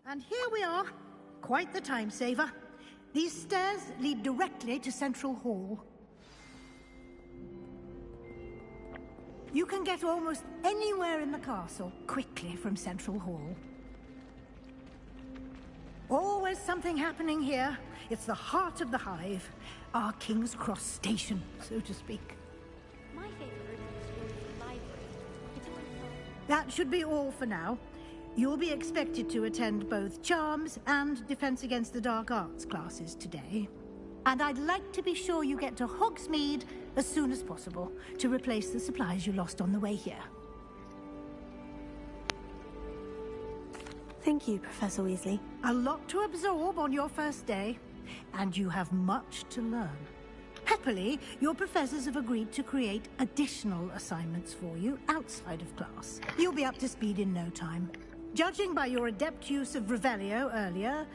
And here we are. Quite the time saver. These stairs lead directly to Central Hall. You can get almost anywhere in the castle quickly from Central Hall. Always something happening here. It's the heart of the hive. Our King's Cross station, so to speak. My favorite room in school is the library. It's always That should be all for now. You'll be expected to attend both Charms and Defense Against the Dark Arts classes today. And I'd like to be sure you get to Hogsmeade as soon as possible to replace the supplies you lost on the way here. Thank you, Professor Weasley. A lot to absorb on your first day, and you have much to learn. Happily, your professors have agreed to create additional assignments for you outside of class. You'll be up to speed in no time. Judging by your adept use of Revelio earlier,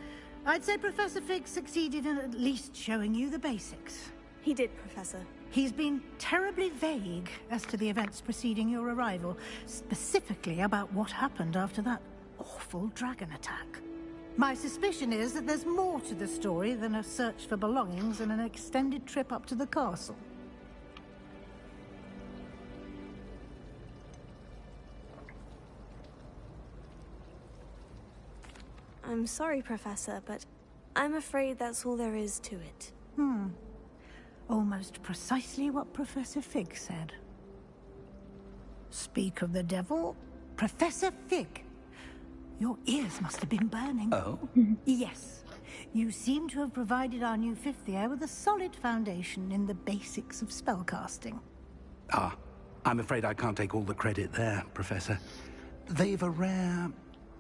I'd say Professor Fig succeeded in at least showing you the basics. He did, Professor. He's been terribly vague as to the events preceding your arrival, specifically about what happened after that awful dragon attack. My suspicion is that there's more to the story than a search for belongings and an extended trip up to the castle. I'm sorry, Professor, but I'm afraid that's all there is to it. Almost precisely what Professor Fig said. Speak of the devil, Professor Fig. Your ears must have been burning. Oh? Yes. You seem to have provided our new fifth year with a solid foundation in the basics of spellcasting. Ah, I'm afraid I can't take all the credit there, Professor. They've a rare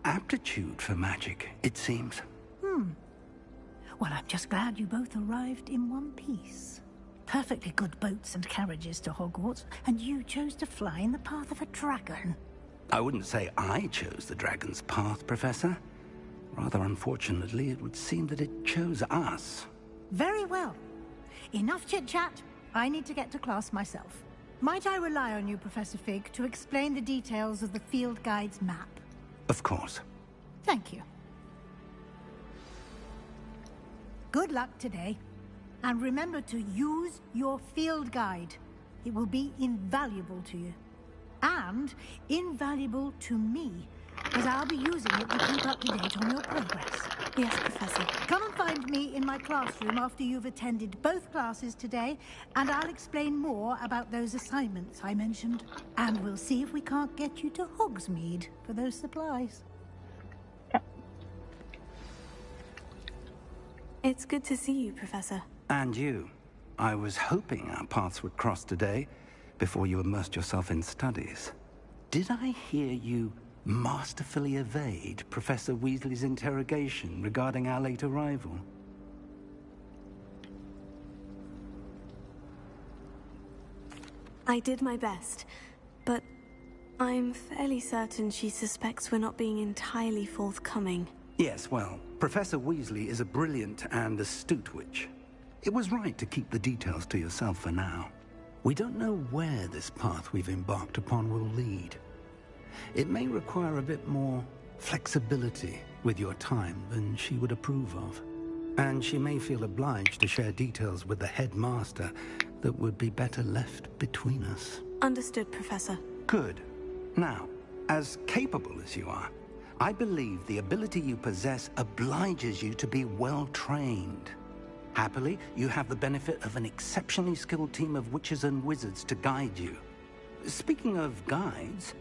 aptitude for magic, it seems. Well, I'm just glad you both arrived in one piece. Perfectly good boats and carriages to Hogwarts, and you chose to fly in the path of a dragon. I wouldn't say I chose the dragon's path, Professor. Rather unfortunately, it would seem that it chose us. Very well. Enough chit-chat. I need to get to class myself. Might I rely on you, Professor Fig, to explain the details of the field guide's map? Of course. Thank you. Good luck today. And remember to use your field guide. It will be invaluable to you. And invaluable to me, as I'll be using it to keep up to date on your progress. Yes, Professor. Come and find me in my classroom after you've attended both classes today, and I'll explain more about those assignments I mentioned. And we'll see if we can't get you to Hogsmeade for those supplies. It's good to see you, Professor. And you. I was hoping our paths would cross today, before you immersed yourself in studies. Did I hear you masterfully evade Professor Weasley's interrogation regarding our late arrival? I did my best, but I'm fairly certain she suspects we're not being entirely forthcoming. Yes, well, Professor Weasley is a brilliant and astute witch. It was right to keep the details to yourself for now. We don't know where this path we've embarked upon will lead. It may require a bit more flexibility with your time than she would approve of. And she may feel obliged to share details with the headmaster that would be better left between us. Understood, Professor. Good. Now, as capable as you are, I believe the ability you possess obliges you to be well trained. Happily, you have the benefit of an exceptionally skilled team of witches and wizards to guide you. Speaking of guides,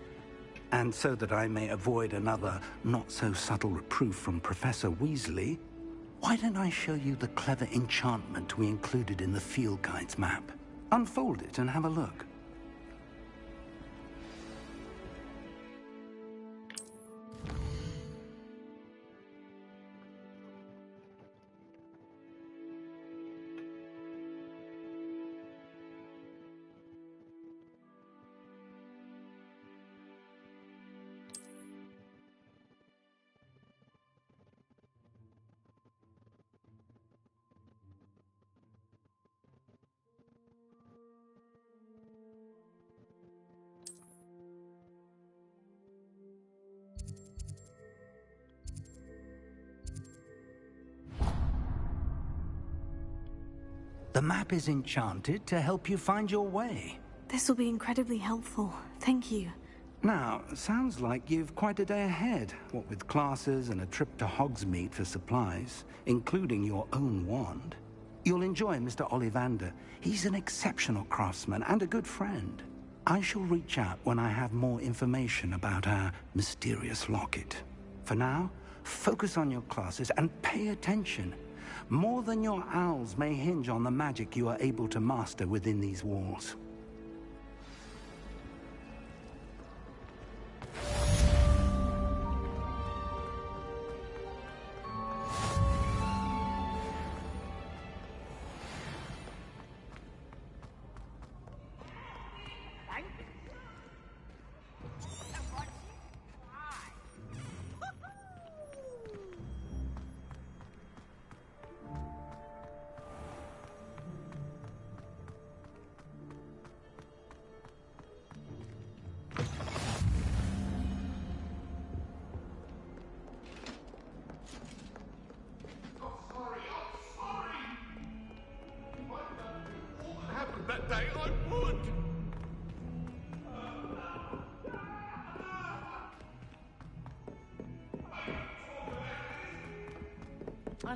and so that I may avoid another not-so-subtle reproof from Professor Weasley, why don't I show you the clever enchantment we included in the field guide's map? Unfold it and have a look. The map is enchanted to help you find your way. This will be incredibly helpful. Thank you. Now, sounds like you've quite a day ahead, what with classes and a trip to Hogsmeade for supplies, including your own wand. You'll enjoy Mr. Ollivander. He's an exceptional craftsman and a good friend. I shall reach out when I have more information about our mysterious locket. For now, focus on your classes and pay attention. More than your owls may hinge on the magic you are able to master within these walls. That day I would!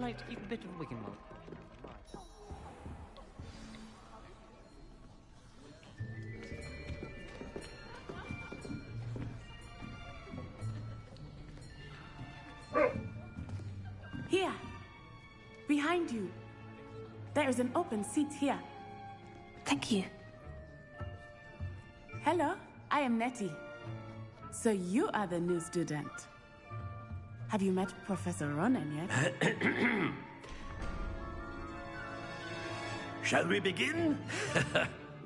like to keep a bit of a wiggle. Here. Behind you. There is an open seat here. Thank you. Hello, I am Nettie. So you are the new student. Have you met Professor Ronan yet? Shall we begin?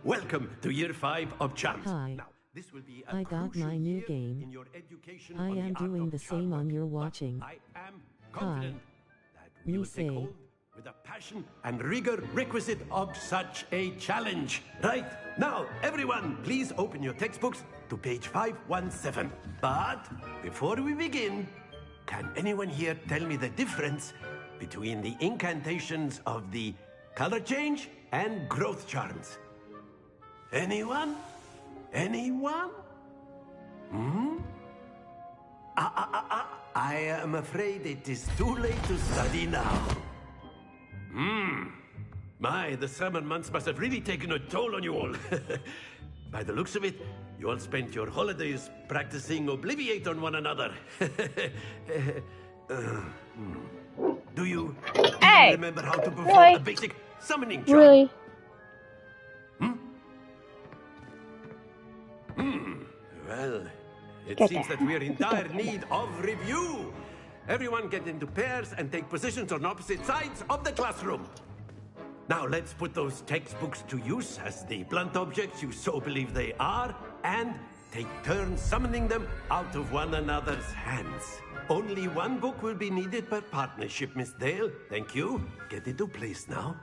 Welcome to Year 5 of Charms. Hi. Now, this will be a I got my new game. in your education I on am the art doing of the charm same on work. your watching. I am confident that we Me will take say. hold with the passion and rigor requisite of such a challenge. Right, now, everyone, please open your textbooks to page 517. But before we begin, can anyone here tell me the difference between the incantations of the color change and growth charms? Anyone? Anyone? I am afraid it is too late to study now. My, the summer months must have really taken a toll on you all. By the looks of it, you all spent your holidays practicing Obliviate on one another. Do you Hey! remember how to perform Really? a basic summoning charm? Really? Well, it Get seems there. that we are in dire need of review. Everyone get into pairs and take positions on opposite sides of the classroom. Now let's put those textbooks to use as the blunt objects you so believe they are, and take turns summoning them out of one another's hands. Only one book will be needed per partnership, Miss Dale. Thank you. Get into place now.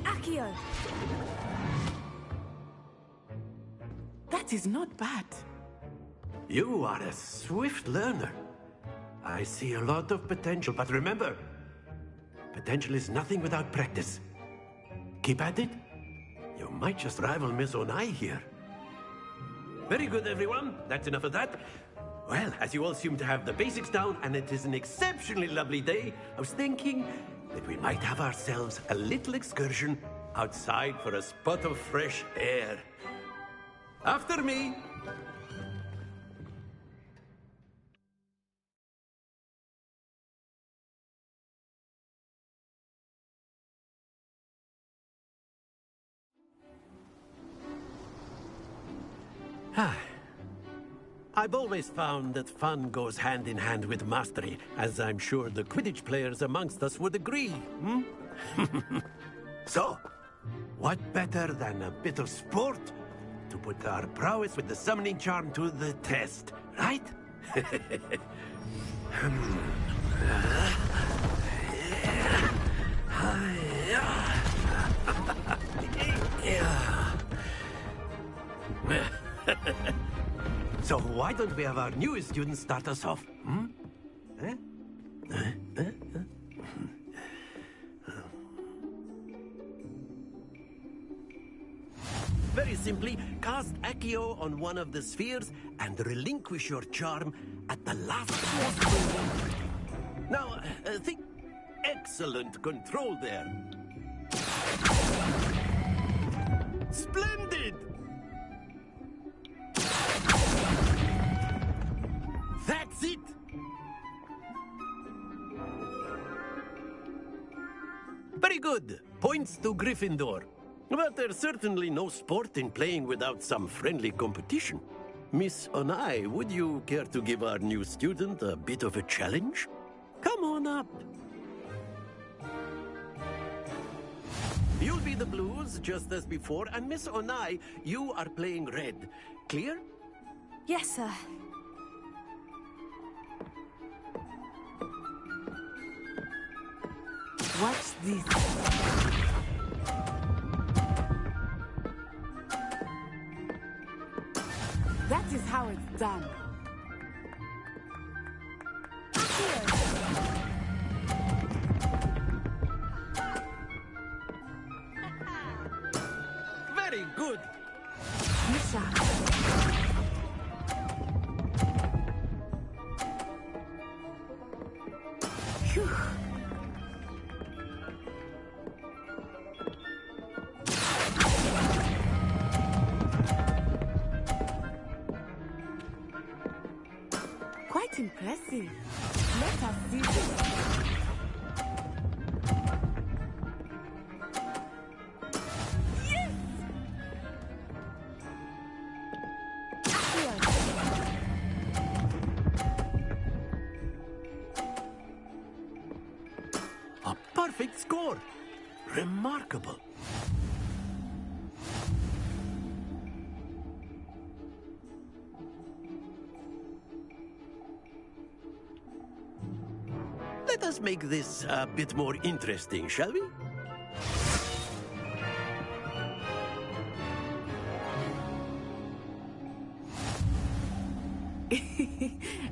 Accio! That is not bad. You are a swift learner. I see a lot of potential, but remember, potential is nothing without practice. Keep at it. You might just rival Miss Onai here. Very good, everyone. That's enough of that. Well, as you all seem to have the basics down, and it is an exceptionally lovely day, I was thinking that we might have ourselves a little excursion outside for a spot of fresh air. After me. I've always found that fun goes hand in hand with mastery, as I'm sure the Quidditch players amongst us would agree. So, what better than a bit of sport to put our prowess with the summoning charm to the test, right? So why don't we have our newest student start us off? Very simply, cast Accio on one of the spheres and relinquish your charm at the last possible moment. Now, think... Excellent control there. Splendid! That's it! Very good. Points to Gryffindor. But there's certainly no sport in playing without some friendly competition. Miss Onai, would you care to give our new student a bit of a challenge? Come on up. You'll be the blues, just as before, and Miss Onai, you are playing red. Clear? Yes, sir. Watch this. That is how it's done. Very good. Quite impressive. Let us see this. A perfect score. Remarkable. Let us make this a bit more interesting, shall we?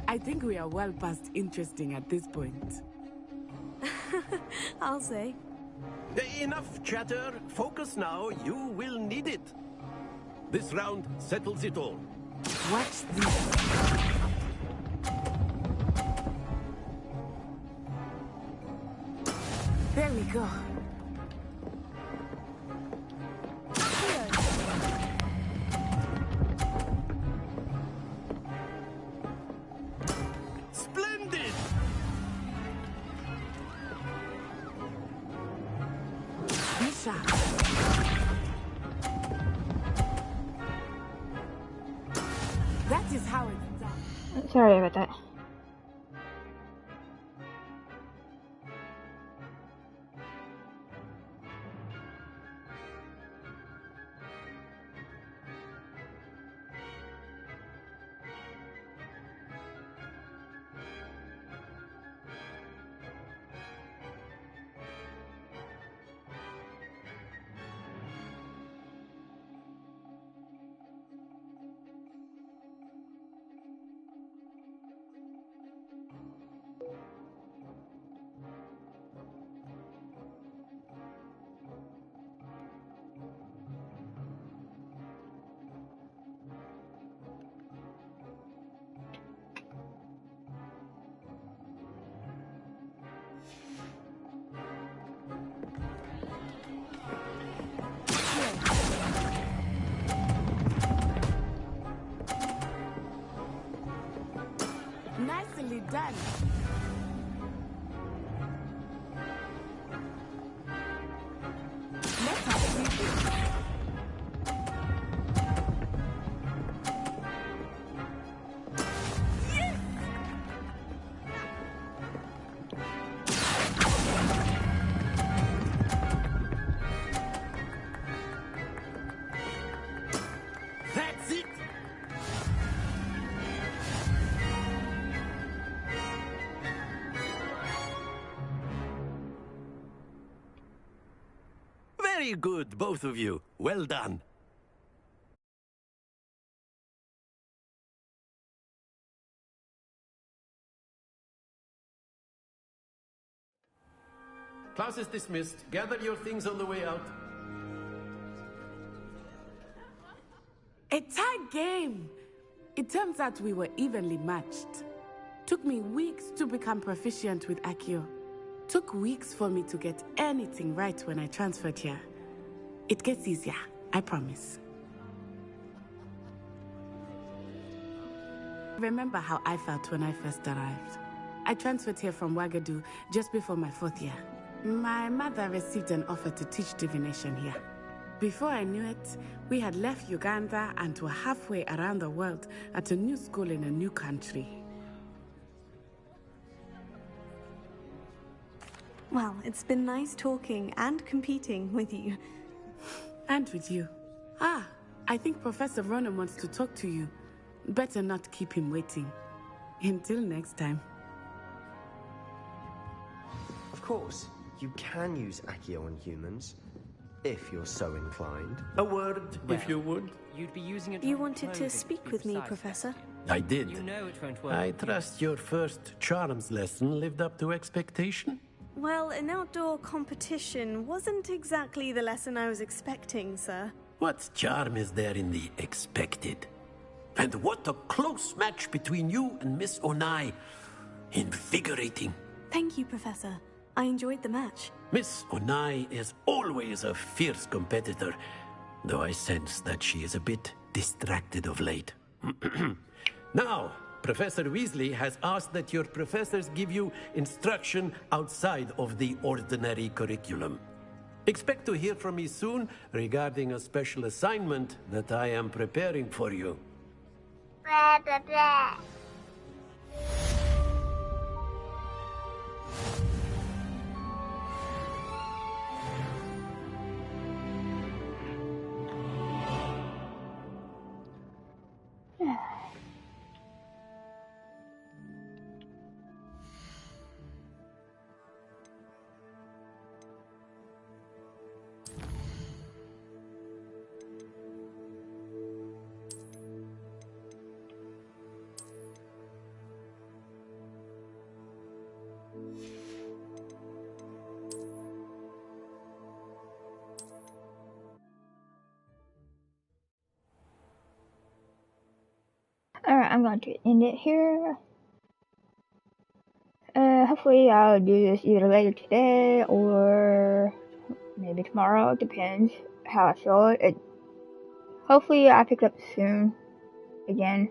I think we are well past interesting at this point. I'll say. Enough chatter. Focus now. You will need it. This round settles it all. Watch this. There we go. Splendid! Bishop. That is how it's done. Sorry about that. Nicely done. Let us see this. That's it! Very good, both of you. Well done. Class is dismissed. Gather your things on the way out. A tied game. It turns out we were evenly matched. Took me weeks to become proficient with Accio. Took weeks for me to get anything right when I transferred here. It gets easier, I promise. Remember how I felt when I first arrived. I transferred here from Wagadu just before my 4th year. My mother received an offer to teach divination here. Before I knew it, we had left Uganda and were halfway around the world at a new school in a new country. Well, it's been nice talking and competing with you. And with you. Ah, I think Professor Ronan wants to talk to you. Better not keep him waiting. Until next time. Of course, you can use Accio on humans, if you're so inclined. A word, if you would. You'd be using it. You wanted to speak with me, Professor? I did. You know it won't work. I trust your first charms lesson lived up to expectation? Well, an outdoor competition wasn't exactly the lesson I was expecting, sir. What charm is there in the expected? And what a close match between you and Miss Onai. Invigorating. Thank you, Professor. I enjoyed the match. Miss Onai is always a fierce competitor, though I sense that she is a bit distracted of late. Now, Professor Weasley has asked that your professors give you instruction outside of the ordinary curriculum. Expect to hear from me soon regarding a special assignment that I am preparing for you. Blah, blah, blah. Alright, I'm going to end it here. Hopefully I'll do this either later today or maybe tomorrow. It depends how I feel. Hopefully I pick up soon again.